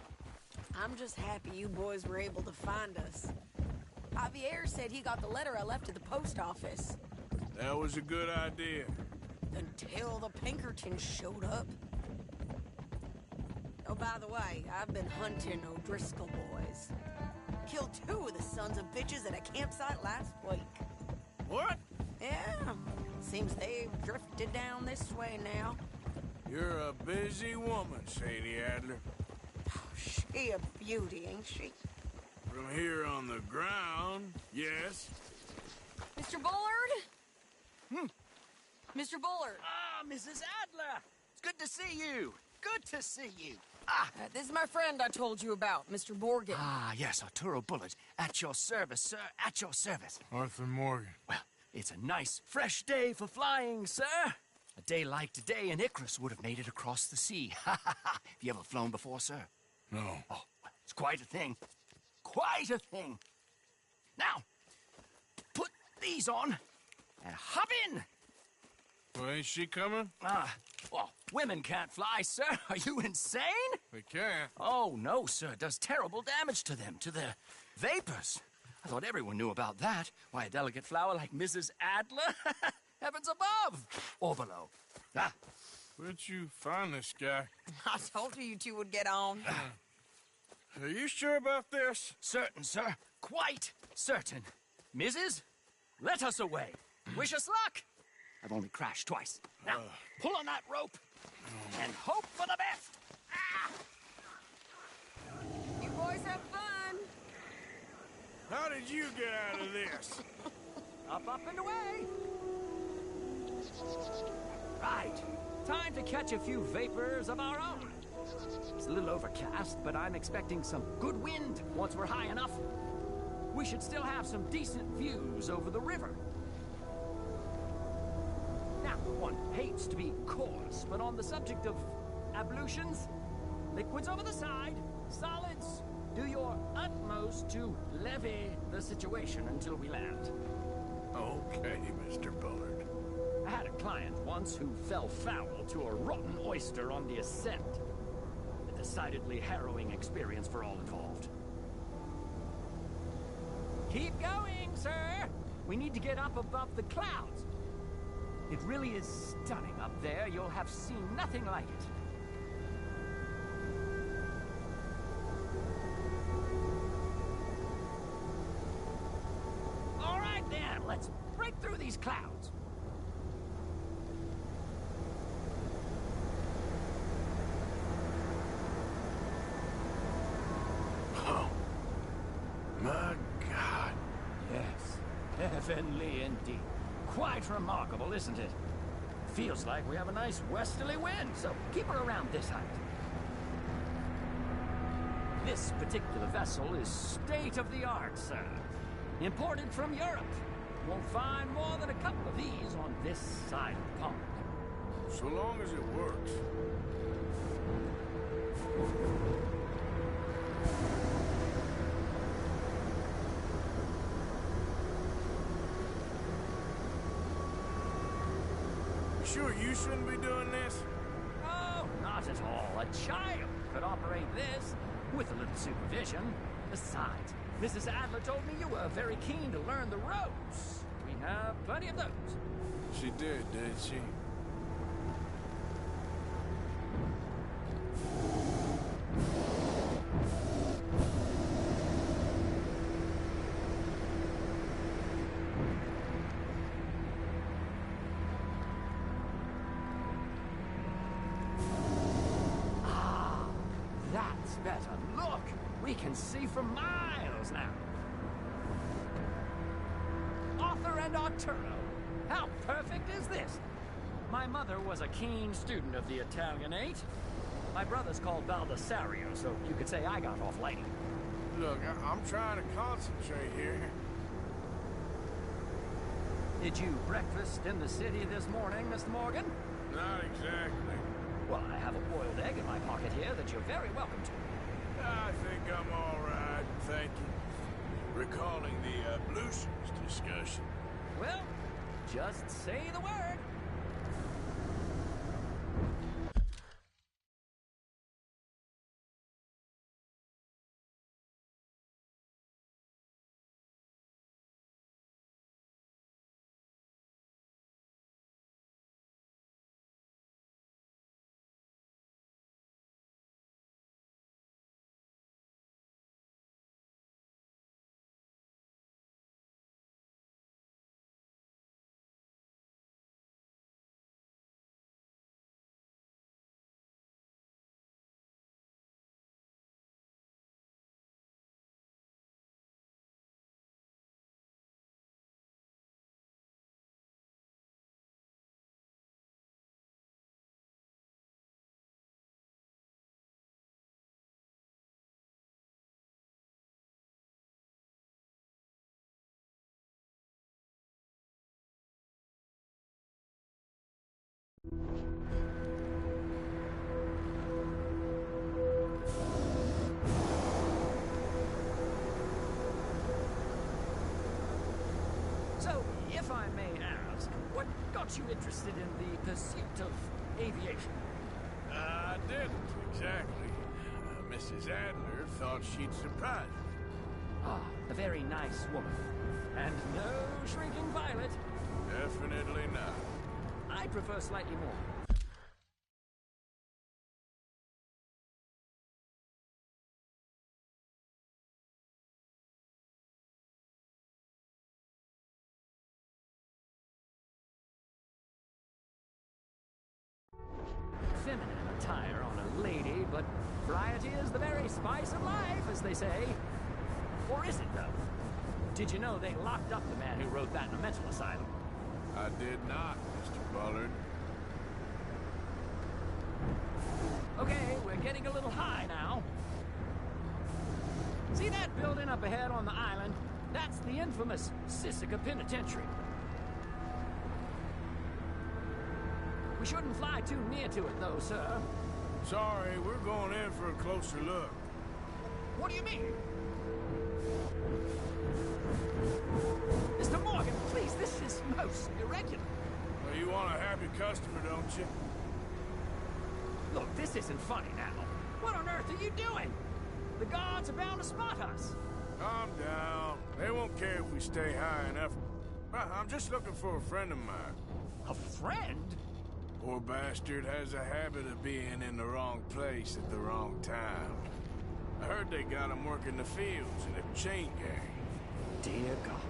I'm just happy you boys were able to find us. Javier said he got the letter I left at the post office. That was a good idea. Until the Pinkertons showed up. Oh, by the way, I've been hunting O'Driscoll boys. Killed 2 of the sons of bitches at a campsite last week. What? Yeah. Seems they've drifted down this way now. You're a busy woman, Sadie Adler. She a beauty, ain't she? From here on the ground, yes. Mr. Bullard? Mr. Bullard. Ah, Mrs. Adler! It's good to see you. Good to see you. This is my friend I told you about, Mr. Morgan. Ah, yes, Arturo Bullard. At your service, sir. At your service. Arthur Morgan. Well, it's a nice, fresh day for flying, sir. A day like today, an Icarus would have made it across the sea. Have you ever flown before, sir? No. Oh, it's quite a thing. Quite a thing. Now, put these on and hop in. Well, ain't she coming? Well, women can't fly, sir. Are you insane? They can't. Oh, no, sir. It does terrible damage to them, to their vapors. I thought everyone knew about that. Why, a delicate flower like Mrs. Adler? Heavens above or below. Where'd you find this guy? I told you two would get on. Are you sure about this? Certain, sir. Quite certain. Mrs., let us away. Wish us luck. I've only crashed twice. Now, pull on that rope and hope for the best. You boys have fun. How did you get out of this? Up, and away. Right. Time to catch a few vapors of our own. It's a little overcast, but I'm expecting some good wind once we're high enough. We should still have some decent views over the river. Now, one hates to be coarse, but on the subject of ablutions, liquids over the side, solids, do your utmost to levy the situation until we land. Okay, Mr. Bullard. I had a client once who fell foul to a rotten oyster on the ascent. A decidedly harrowing experience for all involved. Keep going, sir! We need to get up above the clouds. It really is stunning up there. You'll have seen nothing like it. All right, then. Let's break through these clouds. Oh, my God. Yes, heavenly indeed. Quite remarkable, isn't it? Feels like we have a nice westerly wind, so keep her around this height. This particular vessel is state-of-the-art, sir. Imported from Europe. Won't find more than a couple of these on this side of the pond. So long as it works. Sure you shouldn't be doing this? Oh, not at all. A child could operate this with a little supervision. Besides, Mrs. Adler told me you were very keen to learn the ropes. Plenty of those. She did she? That's better. Look! We can see for miles now. Arthur and Arturo. How perfect is this? My mother was a keen student of the Italianate. My brother's called Baldessario, so you could say I got off lightly. Look, I'm trying to concentrate here. Did you breakfast in the city this morning, Mr. Morgan? Not exactly. Well, I have a boiled egg in my pocket here that you're very welcome to. I think I'm all right, thank you. Recalling the ablutions discussion. Well, just say the word. So, if I may ask, what got you interested in the pursuit of aviation? I didn't, exactly. Mrs. Adler thought she'd surprise me. Ah, a very nice woman. And no shrinking violet. Definitely not. I prefer slightly more. Feminine attire on a lady, but variety is the very spice of life, as they say. Or is it, though? Did you know they locked up the man who wrote that in a mental asylum? I did not, Mr. Bullard. Okay, we're getting a little high now. See that building up ahead on the island? That's the infamous Sisika Penitentiary. We shouldn't fly too near to it, though, sir. Sorry, we're going in for a closer look. What do you mean? Mr. Morgan, please, this is most irregular. Well, you want a happy customer, don't you? Look, this isn't funny now. What on earth are you doing? The guards are bound to spot us. Calm down. They won't care if we stay high enough. I'm just looking for a friend of mine. A friend? Poor bastard has a habit of being in the wrong place at the wrong time. I heard they got him working the fields in a chain gang. Dear God.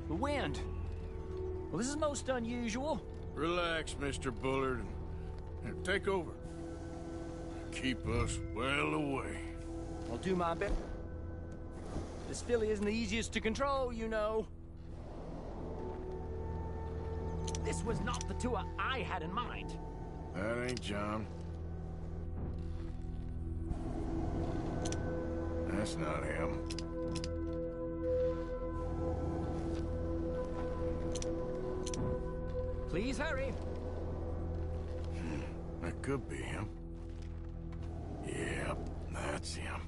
The wind. Well, this is most unusual. Relax, Mr. Bullard, and take over. Keep us well away. I'll do my best. This filly isn't the easiest to control, you know. This was not the tour I had in mind. That ain't John. That's not him. Please hurry. That could be him. Yep, that's him.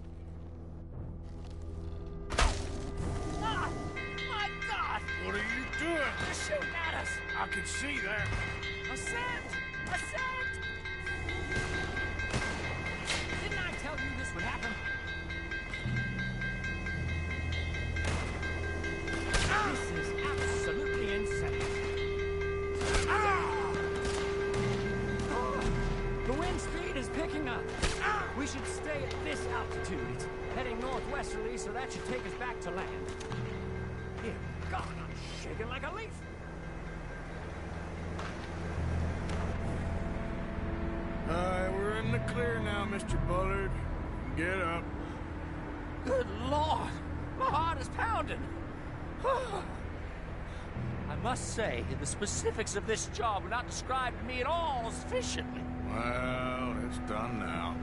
Ah! My God! What are you doing? They're shooting at us! I can see that. Ascent! Ascent! Didn't I tell you this would happen? This is absolutely insane. The wind speed is picking up. We should stay at this altitude. It's heading northwesterly, so that should take us back to land. Dear God, I'm shaking like a leaf. We're in the clear now, Mr. Bullard. Get up. Good Lord! My heart is pounding. I must say, the specifics of this job were not described to me at all sufficiently. Well, it's done now.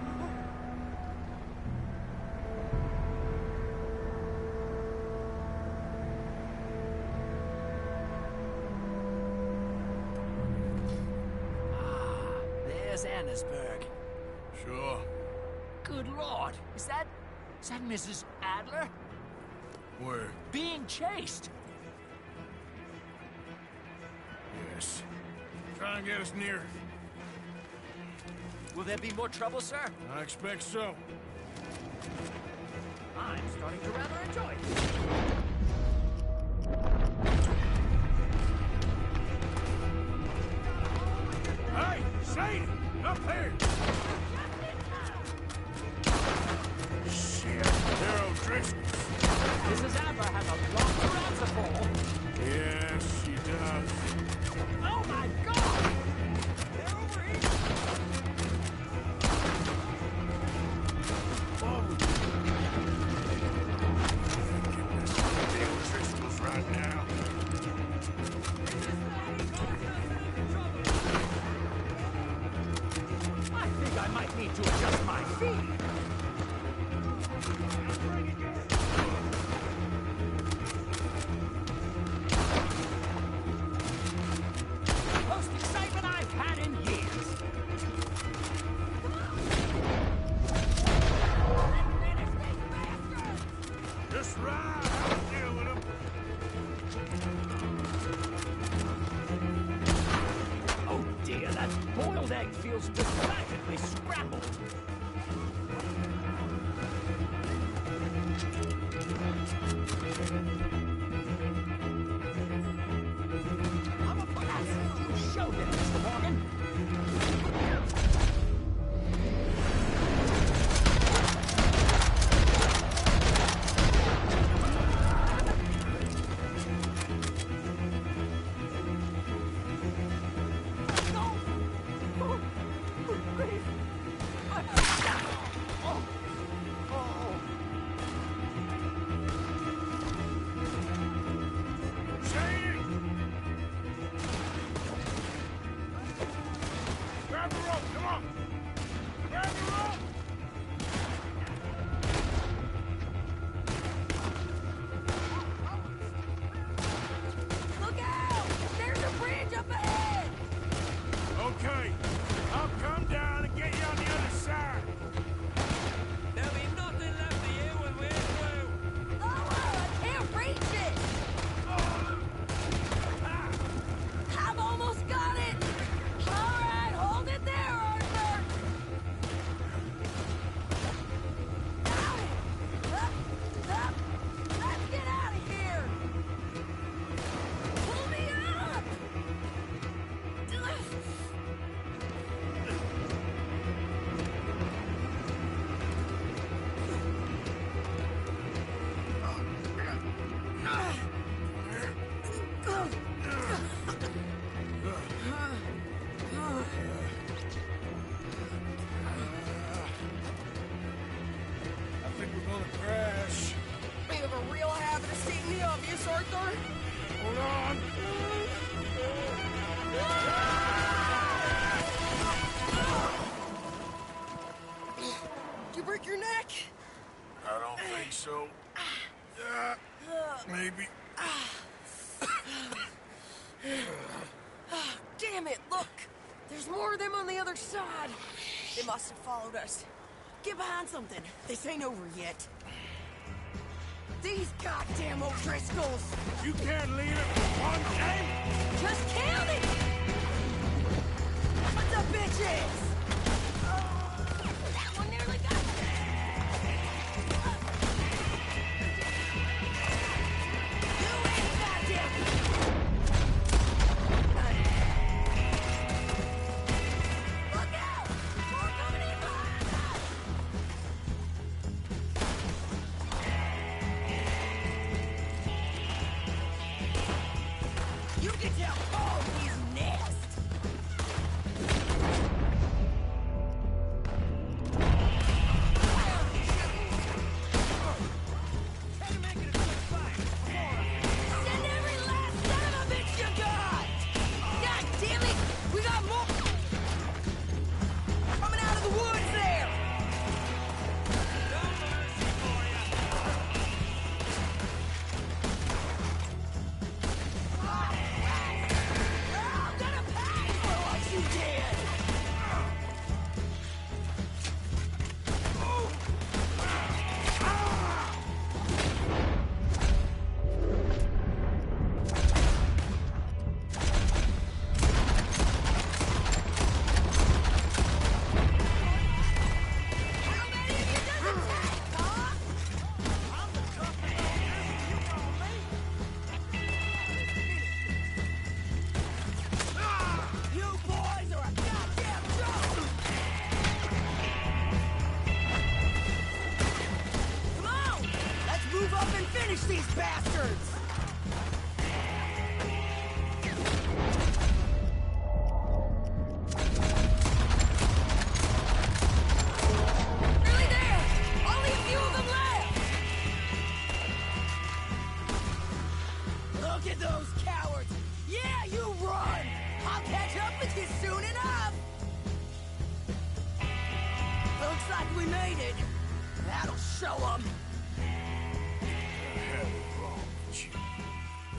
There's Annesburg. Sure. Good Lord! Is that Mrs. Adler? Where? Being chased. Yes. Try and get us near. Will there be more trouble, sir? I expect so. I'm starting to rather enjoy it. Hey, Sadie! Up here! Shit, they're O'Driscoll's. Mrs. Adler has a long to fall. Yes, she does. Oh my God! They're over here! Whoa! The O'Driscolls right now. I think I might need to adjust my feet. Most excitement I've had in years. Just ride. I'll deal with them. Oh dear, that boiled egg feels decidedly scrambled. I'm a blast. You showed it, Mr. Morgan. Sadie! Grab the rope, come on! Grab the rope! Look out! There's a bridge up ahead! Okay, I'll come down and get you on the other side. There'll be nothing left of you when we're through. Oh, I can't reach it! I've almost got it! All right, hold it there, Arthur! Got it! Up! Let's get out of here! Pull me up! I think we're gonna crash. You have a real habit of seeing the obvious, Arthur. Hold on. Did you break your neck? I don't think so. Maybe. Damn it, look! There's more of them on the other side. They must have followed us. Get behind something. This ain't over yet. These goddamn O'Driscolls! You can't leave it for one game! Just count it! What the bitches? That one nearly got me! You ain't goddamn... Look out! More coming in behind us! You can tell all these nest! Send every last son of a bitch you got! God damn it! We got more coming out of the woods there! I'm gonna pay for what you did! You boys are a goddamn joke! Come on! Let's move up and finish these bastards! Nearly there! Only a few of them left! Look at those cowards! Yeah, you run! I'll catch up with you soon enough! Looks like we made it. That'll show them. The hell is wrong with you?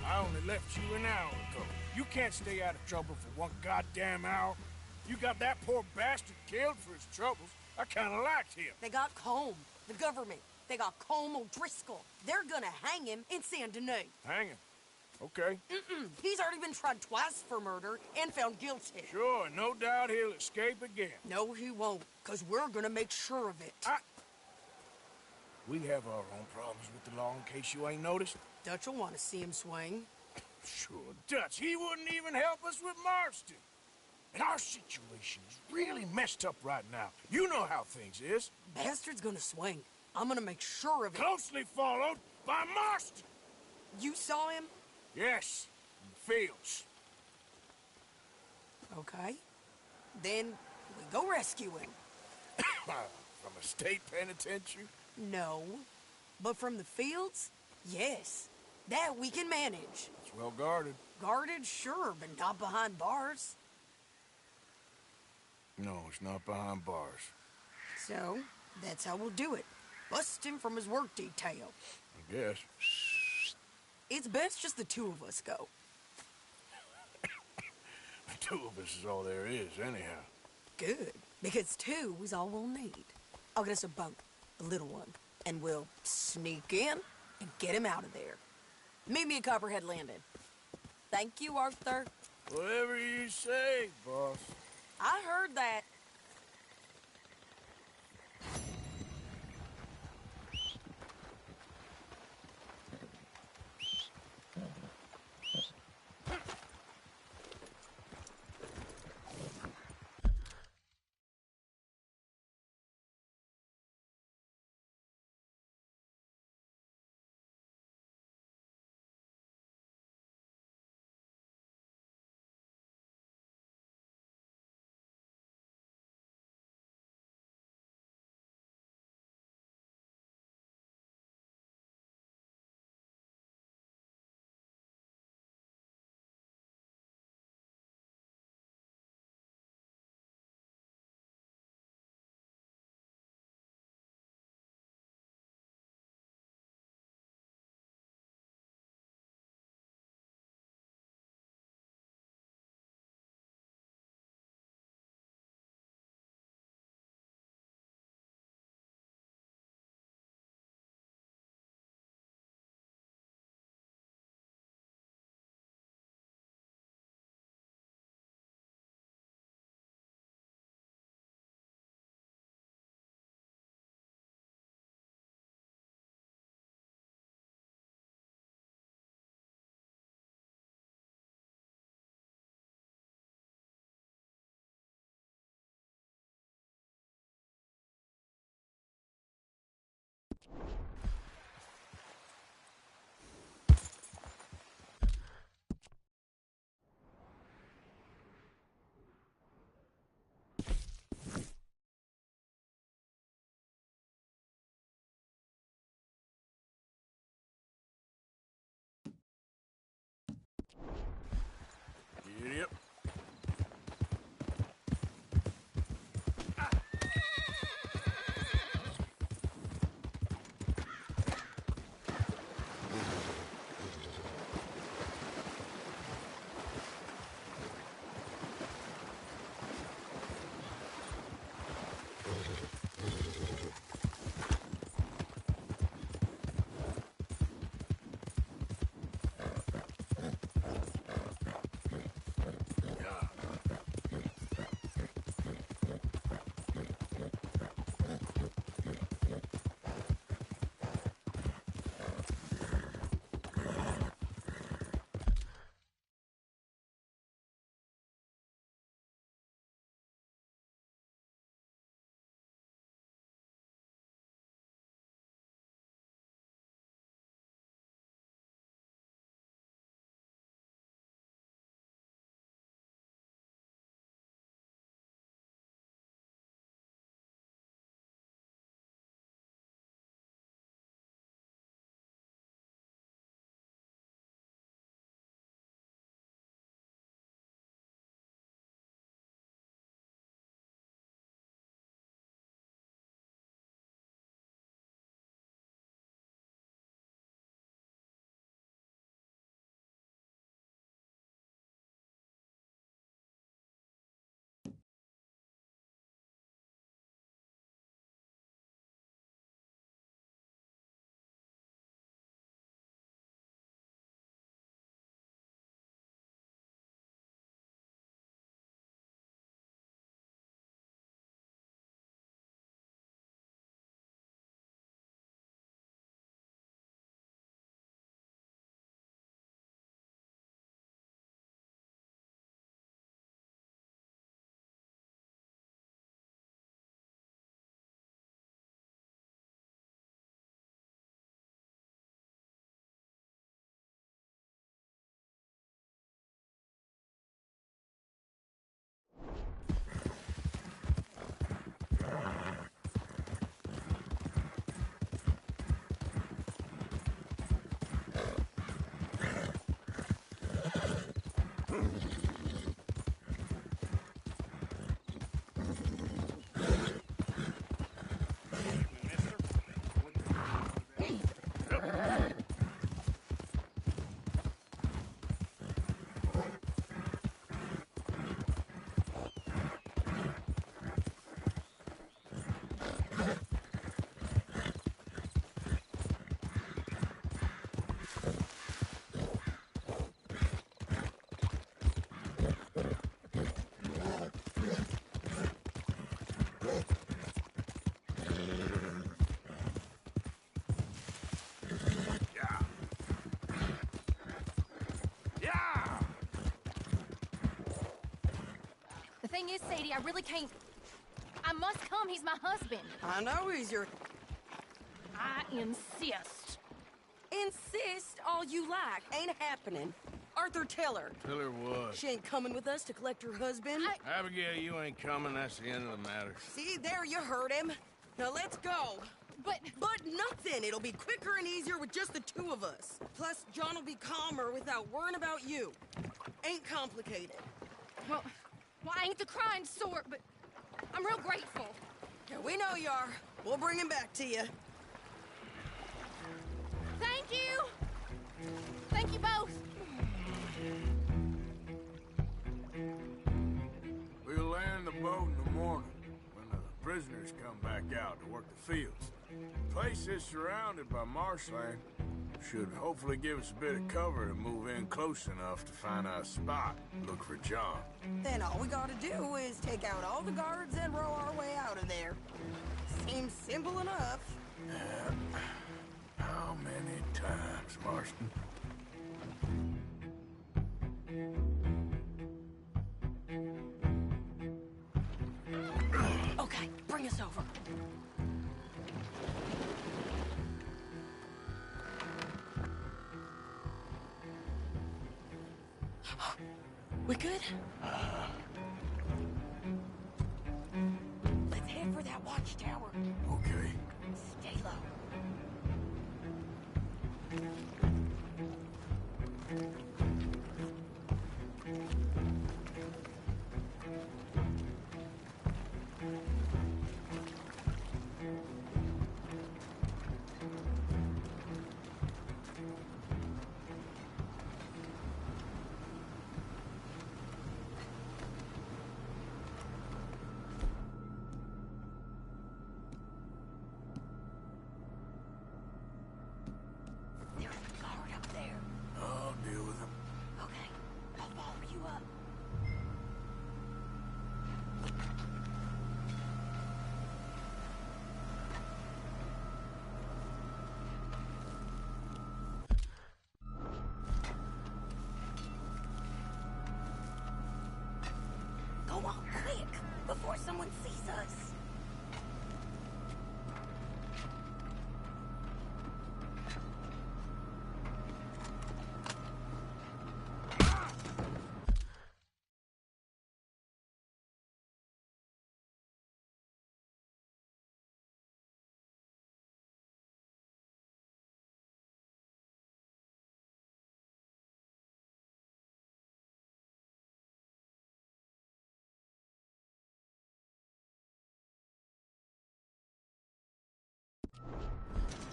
I only left you an hour ago. You can't stay out of trouble for one goddamn hour. You got that poor bastard killed for his troubles. I kinda liked him. They got Combe, the government. They got Combe O'Driscoll. They're gonna hang him in Saint Denis. Hang him. Okay. He's already been tried twice for murder and found guilty. Sure, no doubt he'll escape again. No, he won't, because we're gonna make sure of it. We have our own problems with the law in case you ain't noticed. Dutch will want to see him swing. Sure, Dutch, he wouldn't even help us with Marston. And our situation is really messed up right now. You know how things is. Bastard's gonna swing. I'm gonna make sure of it. Closely followed by Marston. You saw him? Yes, in the fields. Okay. Then we go rescue him. From a state penitentiary? No. But from the fields? Yes. That we can manage. It's well guarded. Guarded, sure, but not behind bars. No, it's not behind bars. So, that's how we'll do it. Bust him from his work detail. I guess. It's best just the two of us go. The two of us is all there is, anyhow. Good, because two is all we'll need. I'll get us a boat, a little one, and we'll sneak in and get him out of there. Meet me at Copperhead Landing. Thank you, Arthur. Whatever you say, boss. I heard that. The thing is, Sadie, I really can't. I must come. He's my husband. I know he's your... I insist. Insist all you like. Ain't happening. Arthur, tell her. Tell her what? She ain't coming with us to collect her husband. Abigail, you ain't coming. That's the end of the matter. See, there you heard him. Now let's go. But nothing. It'll be quicker and easier with just the two of us. Plus, John will be calmer without worrying about you. Ain't complicated. Well, I ain't the crying sort, but I'm real grateful. Yeah, we know you are. We'll bring him back to you. Thank you. Thank you both. We'll land the boat in the morning when the prisoners come back out to work the fields. The place is surrounded by marshland. Should hopefully give us a bit of cover to move in close enough to find a spot. Look for John. Then all we gotta do is take out all the guards and row our way out of there. Seems simple enough. How many times, Marston? Okay, bring us over. We good? Let's head for that watchtower. Okay. Stay low. Go on, quick, before someone sees us.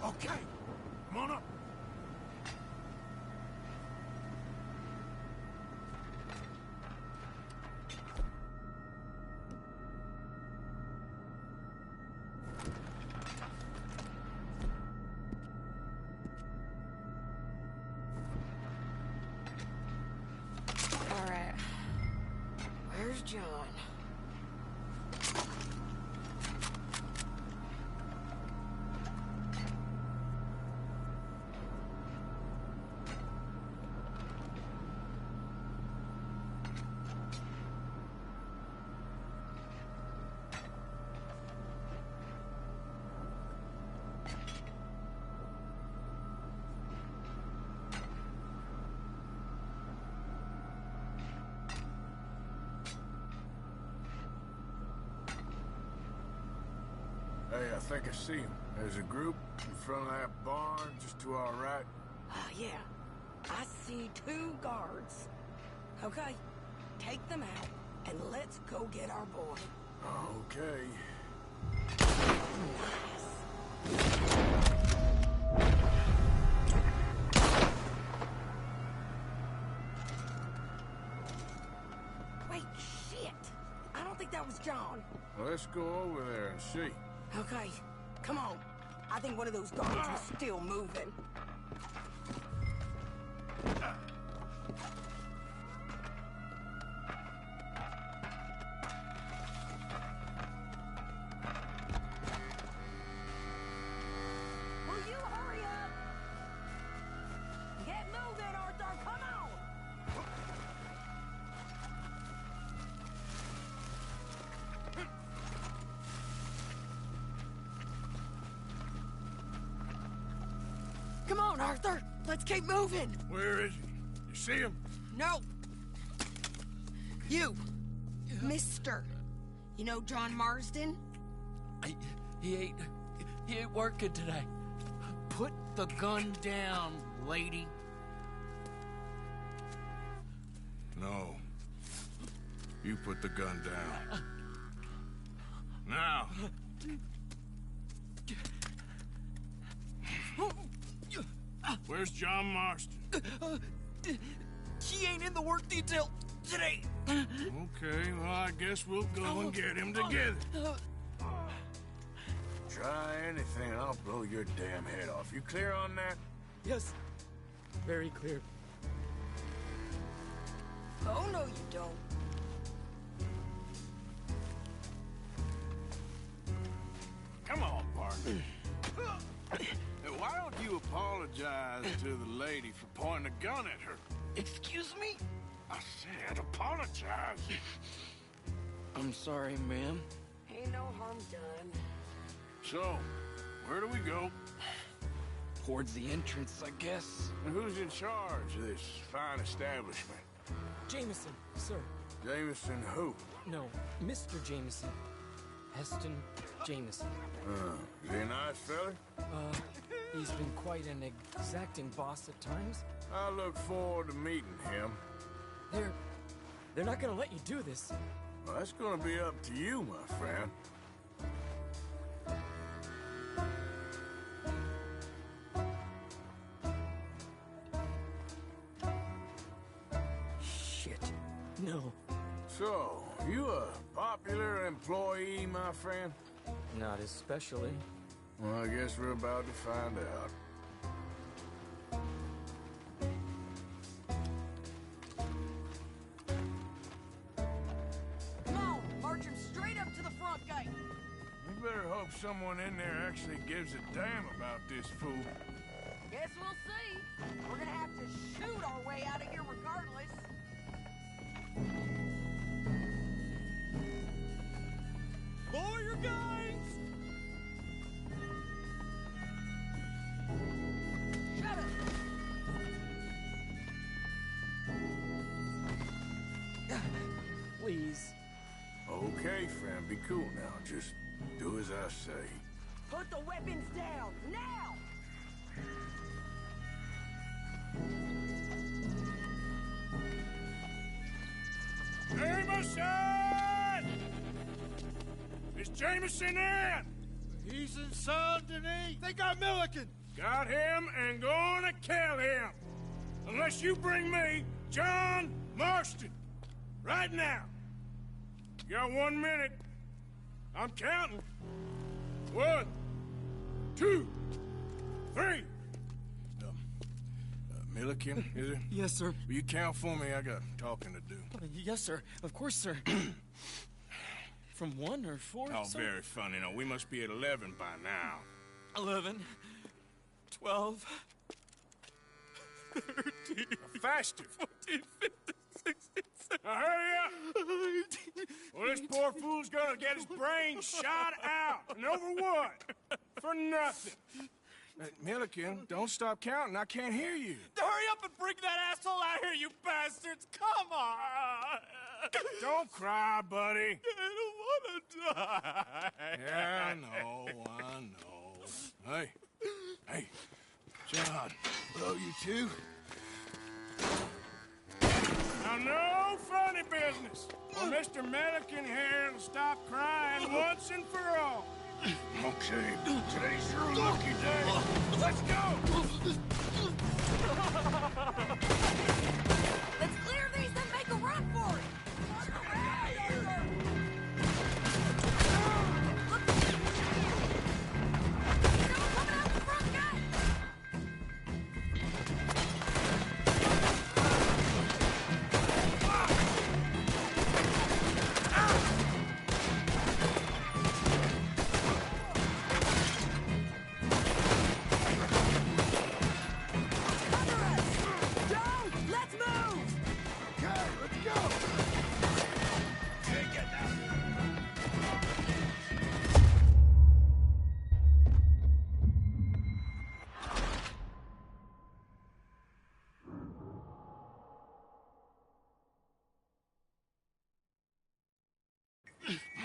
Okay, come on up. All right. Where's John? Hey, I think I see him. There's a group in front of that barn just to our right. Yeah. I see two guards. Okay, take them out, and let's go get our boy. Okay. Wait, shit! I don't think that was John. Let's go over there and see. Okay, come on. I think one of those guards is still moving. Will you hurry up? Get moving, Arthur, come on! Come on, Arthur! Let's keep moving! Where is he? You see him? No! You! Mister! You know John Marsden? He ain't working today. Put the gun down, lady. No. You put the gun down. Now! Where's John Marston? He ain't in the work detail today. Okay, well, I guess we'll go and get him together. Try anything and I'll blow your damn head off. You clear on that? Yes. Very clear. Oh, no, you don't. Come on, partner. Why don't you apologize to the lady for pointing a gun at her? Excuse me? I said apologize. I'm sorry, ma'am. Ain't no harm done. So, where do we go? Towards the entrance, I guess. And who's in charge of this fine establishment? Jameson, sir. Jameson who? No, Mr. Jameson. Heston Jameson. Is he a nice fella? He's been quite an exacting boss at times. I look forward to meeting him. They're not gonna let you do this. Well, that's gonna be up to you, my friend. Shit. No. So, you a popular employee, my friend? Not especially. Well, I guess we're about to find out. Come on, march him straight up to the front gate. We better hope someone in there actually gives a damn about this fool. Guess we'll see. We're gonna have to shoot our way out of here regardless. Lower your guns! Shut up! Please. Okay, friend, be cool now. Just do as I say. Put the weapons down, now! Jameson! Is Jameson in? He's in Saint-Denis. They got Milliken. Got him and gonna kill him. Unless you bring me John Marston. Right now. You got 1 minute. I'm counting. 1, 2, 3. Milliken, is it? Yes, sir. Will you count for me? I got talking to do. Yes, sir. Of course, sir. From 1 or 4? Oh, sir? very funny. No, we must be at 11 by now. 11, 12, 13, faster. 14, 15, 16, 17. Now hurry up! Well, this poor fool's gonna get his brains shot out. And over what? For nothing. Milliken, don't stop counting. I can't hear you. Hurry up and bring that asshole out here, you bastards! Come on! Don't cry, buddy. I don't want to die. Yeah, I know. Hey, John. Hello, you two. Now, no! any business. Well, Mr. Milliken here will stop crying once and for all. Okay, today's your lucky day. Let's go! Let's clear these and make a run for it!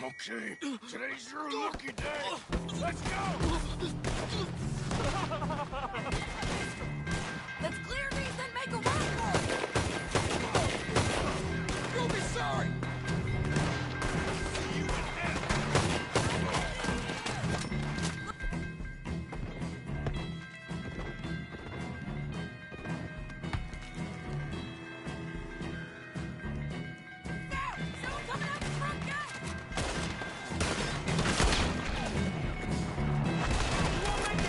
Okay, today's your lucky day. Let's go! Let's clear these and make a run for it! You'll be sorry! Woman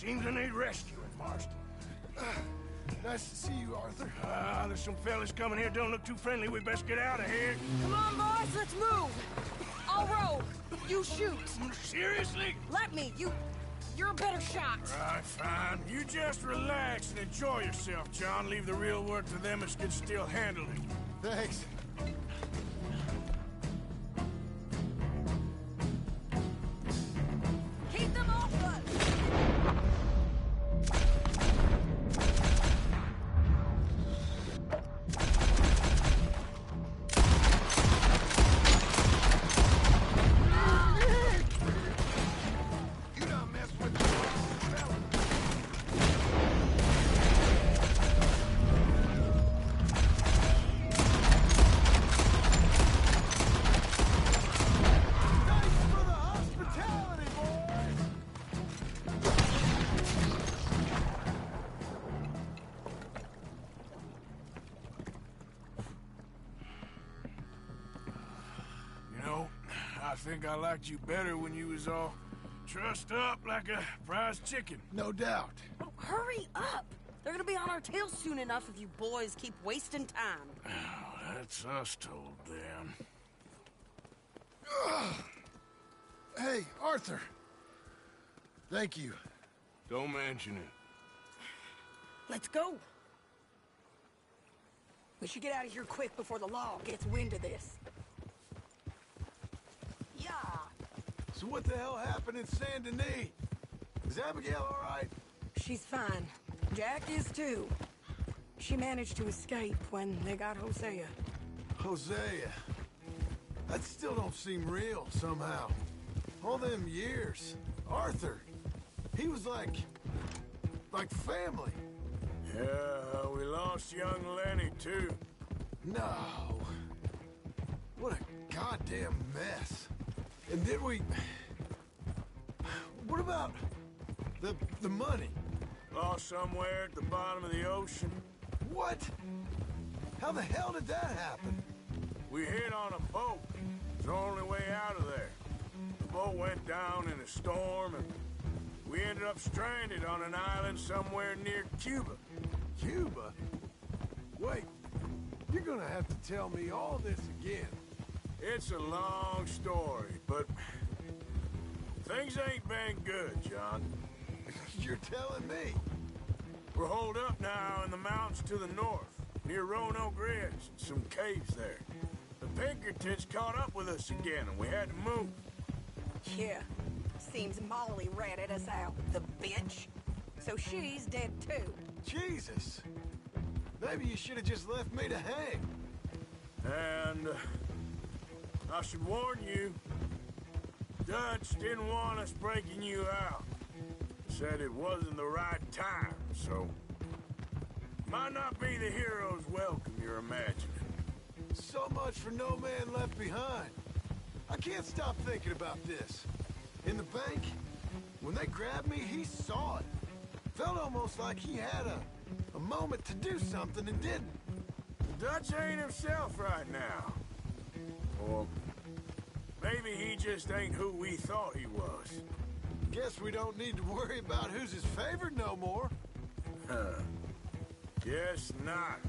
Seems I need rescuing, Marston. Nice to see you, Arthur. There's some fellas coming here. Don't look too friendly. We best get out of here. Come on, boys, let's move. I'll row. You shoot. Seriously? Let me. You're a better shot. All right, fine. You just relax and enjoy yourself, John. Leave the real work to them that can still handle it. Thanks. Keep them off us. I think I liked you better when you was all trussed up like a prize chicken. No doubt. Oh, hurry up. They're gonna be on our tails soon enough if you boys keep wasting time. Oh, that's us told them. Hey, Arthur. Thank you. Don't mention it. Let's go. We should get out of here quick before the law gets wind of this. Yeah. So what the hell happened in Saint Denis? Is Abigail all right? She's fine. Jack is too. She managed to escape when they got Hosea. Hosea. That still don't seem real, somehow. All them years. Arthur. He was like family. Yeah, we lost young Lenny, too. No. What a goddamn mess. And then what about the money? Lost somewhere at the bottom of the ocean. What? How the hell did that happen? We hit on a boat. It's the only way out of there. The boat went down in a storm, and we ended up stranded on an island somewhere near Cuba. Cuba? Wait, you're gonna have to tell me all this again. It's a long story, but things ain't been good, John. You're telling me? We're holed up now in the mountains to the north, near Roanoke Ridge, and some caves there. The Pinkertons caught up with us again, and we had to move. Yeah. Seems Molly ratted us out, the bitch. So she's dead too. Jesus. Maybe you should have just left me to hang. And I should warn you, Dutch didn't want us breaking you out. Said it wasn't the right time, so might not be the hero's welcome you're imagining. So much for no man left behind. I can't stop thinking about this. In the bank, when they grabbed me, he saw it. Felt almost like he had a moment to do something and didn't. Dutch ain't himself right now. Or maybe he just ain't who we thought he was. Guess we don't need to worry about who's his favorite no more. Guess not.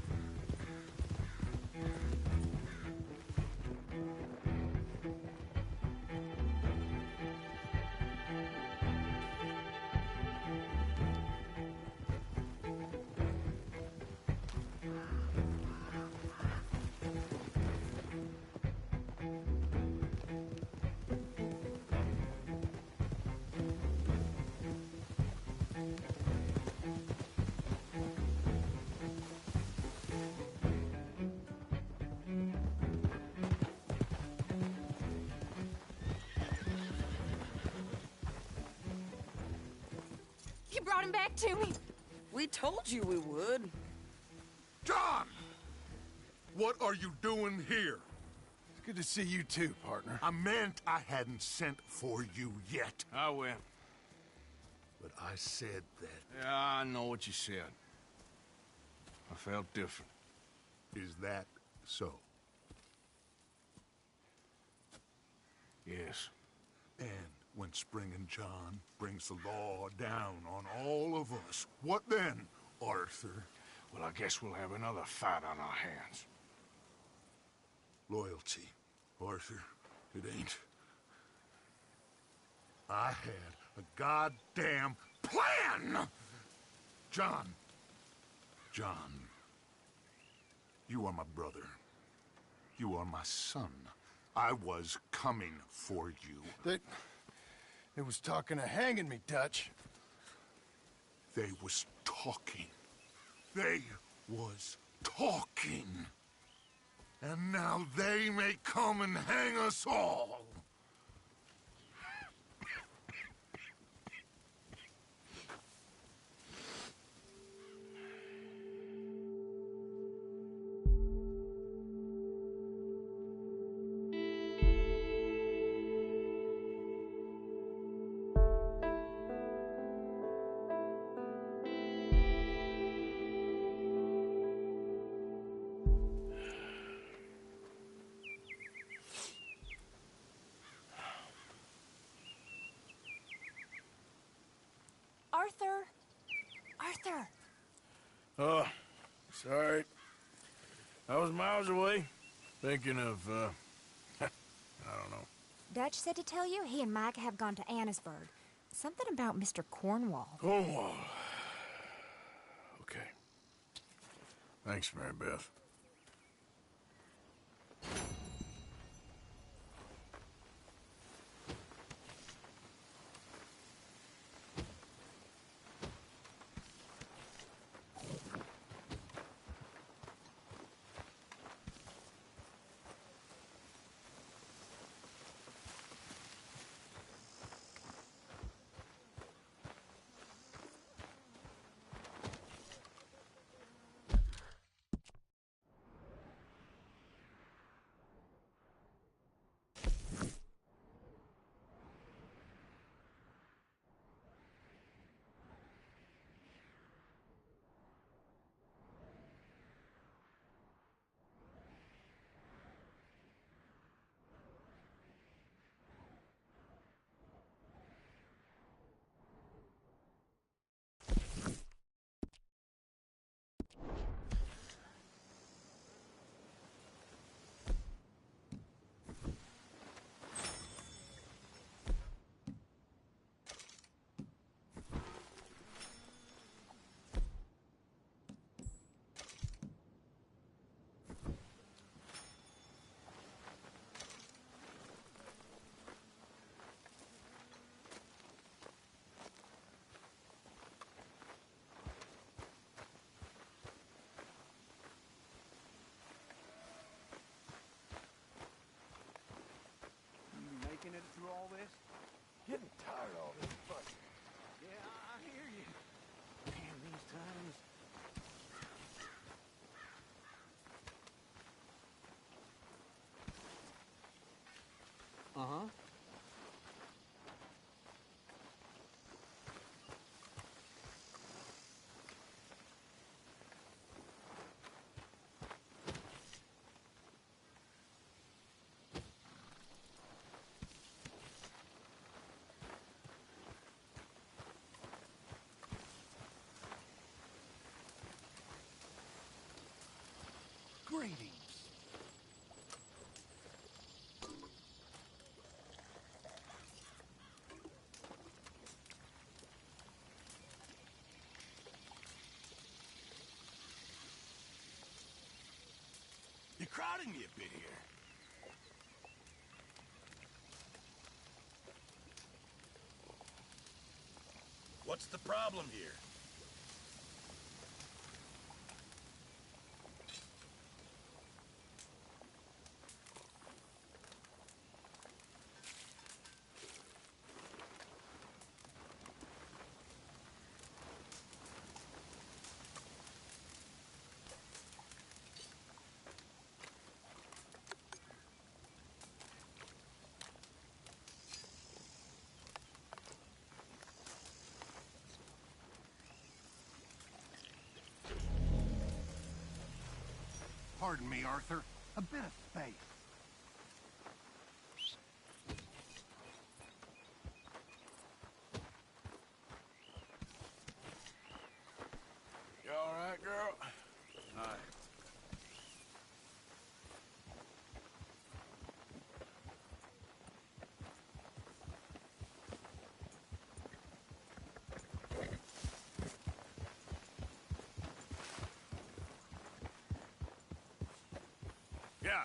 You brought him back to me. We told you we would. John! What are you doing here? It's good to see you too, partner. I meant I hadn't sent for you yet. I went. But I said that. Yeah, I know what you said. I felt different. Is that so? Yes. And When Springin' John brings the law down on all of us, what then, Arthur? Well, I guess we'll have another fight on our hands. Loyalty, Arthur, it ain't. I had a goddamn plan! John, you are my brother. You are my son. I was coming for you. They was talking of hanging me, Dutch. They was talking. They was talking. And now they may come and hang us all. Arthur! Oh, sorry. I was miles away, thinking of, I don't know. Dutch said to tell you he and Mike have gone to Annisburg. Something about Mr. Cornwall. Cornwall. Okay. Thanks, Mary Beth. Making it through all this? Getting tired of all this fussing. Yeah, I hear you. Man, these times. Uh-huh. Greetings. You're crowding me a bit here. What's the problem here? Pardon me, Arthur. A bit of space. Yeah.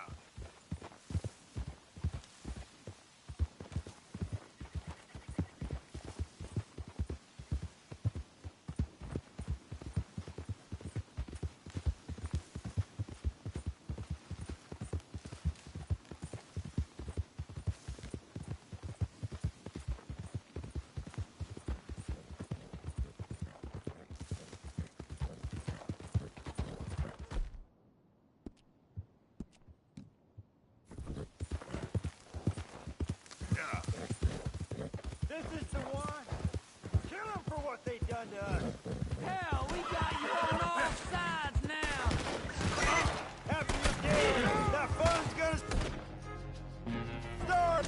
This is the one. Kill them for what they done to us. Hell, we got you on all sides now. After you're dead, that fun's gonna start.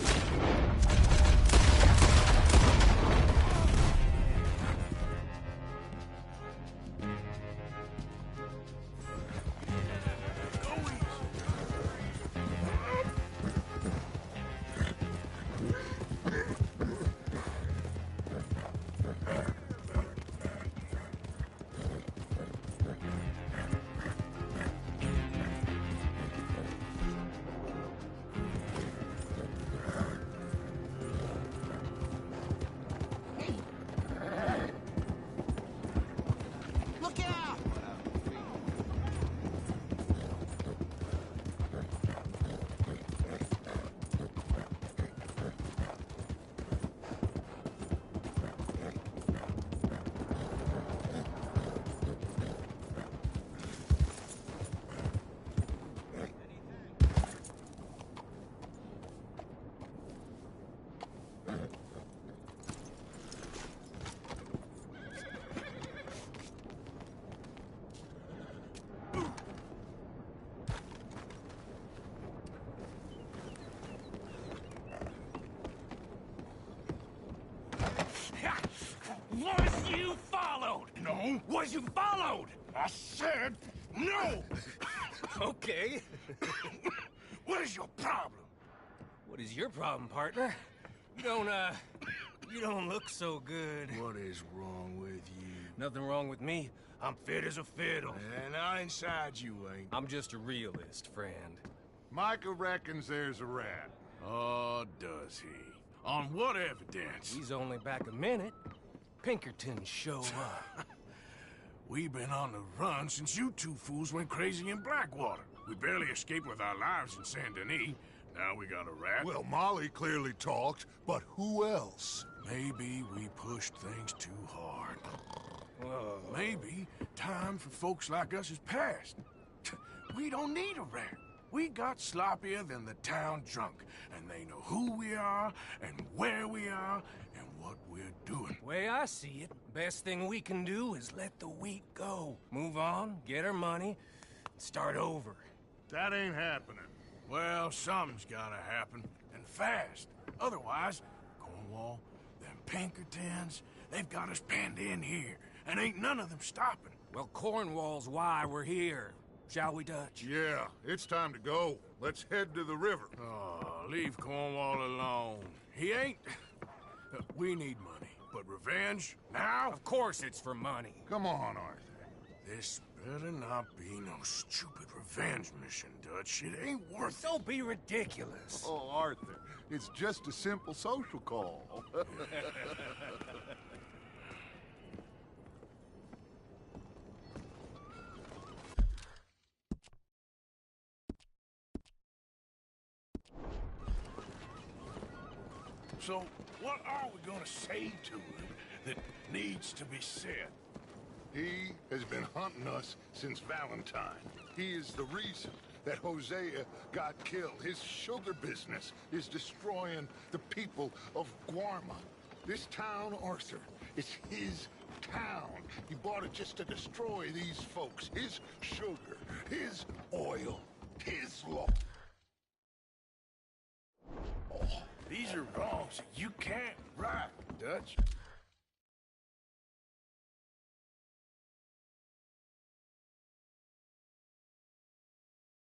Look out! Was you followed? No. Was you followed? I said no! Okay. What is your problem? What is your problem, partner? You don't look so good. What is wrong with you? Nothing wrong with me. I'm fit as a fiddle. And not inside you ain't. I'm just a realist, friend. Micah reckons there's a rat. Oh, does he? On what evidence? He's only back a minute. Pinkerton show up. We've been on the run since you two fools went crazy in Blackwater. We barely escaped with our lives in Saint Denis. Now we got a rat. Well, Molly clearly talked, but who else? Maybe we pushed things too hard. Whoa. Maybe time for folks like us is past. We don't need a rat. We got sloppier than the town drunk, and they know who we are, and where we are, and what we're doing. Way I see it, best thing we can do is let the week go. Move on, get our money, start over. That ain't happening. Well, something's gotta happen, and fast. Otherwise, Cornwall, them Pinkertons, they've got us penned in here, and ain't none of them stopping. Well, Cornwall's why we're here. Shall we, Dutch? Yeah, it's time to go. Let's head to the river. Oh, leave Cornwall alone. He ain't... We need money, but revenge, now? Of course it's for money. Come on, Arthur. This better not be no stupid revenge mission, Dutch. It ain't worth it. Don't be ridiculous. Oh, Arthur, it's just a simple social call. So, what are we gonna say to him that needs to be said? He has been hunting us since Valentine. He is the reason that Hosea got killed. His sugar business is destroying the people of Guarma. This town, Arthur, is his town. He bought it just to destroy these folks. His sugar, his oil, his law. These are wrongs that you can't right, Dutch.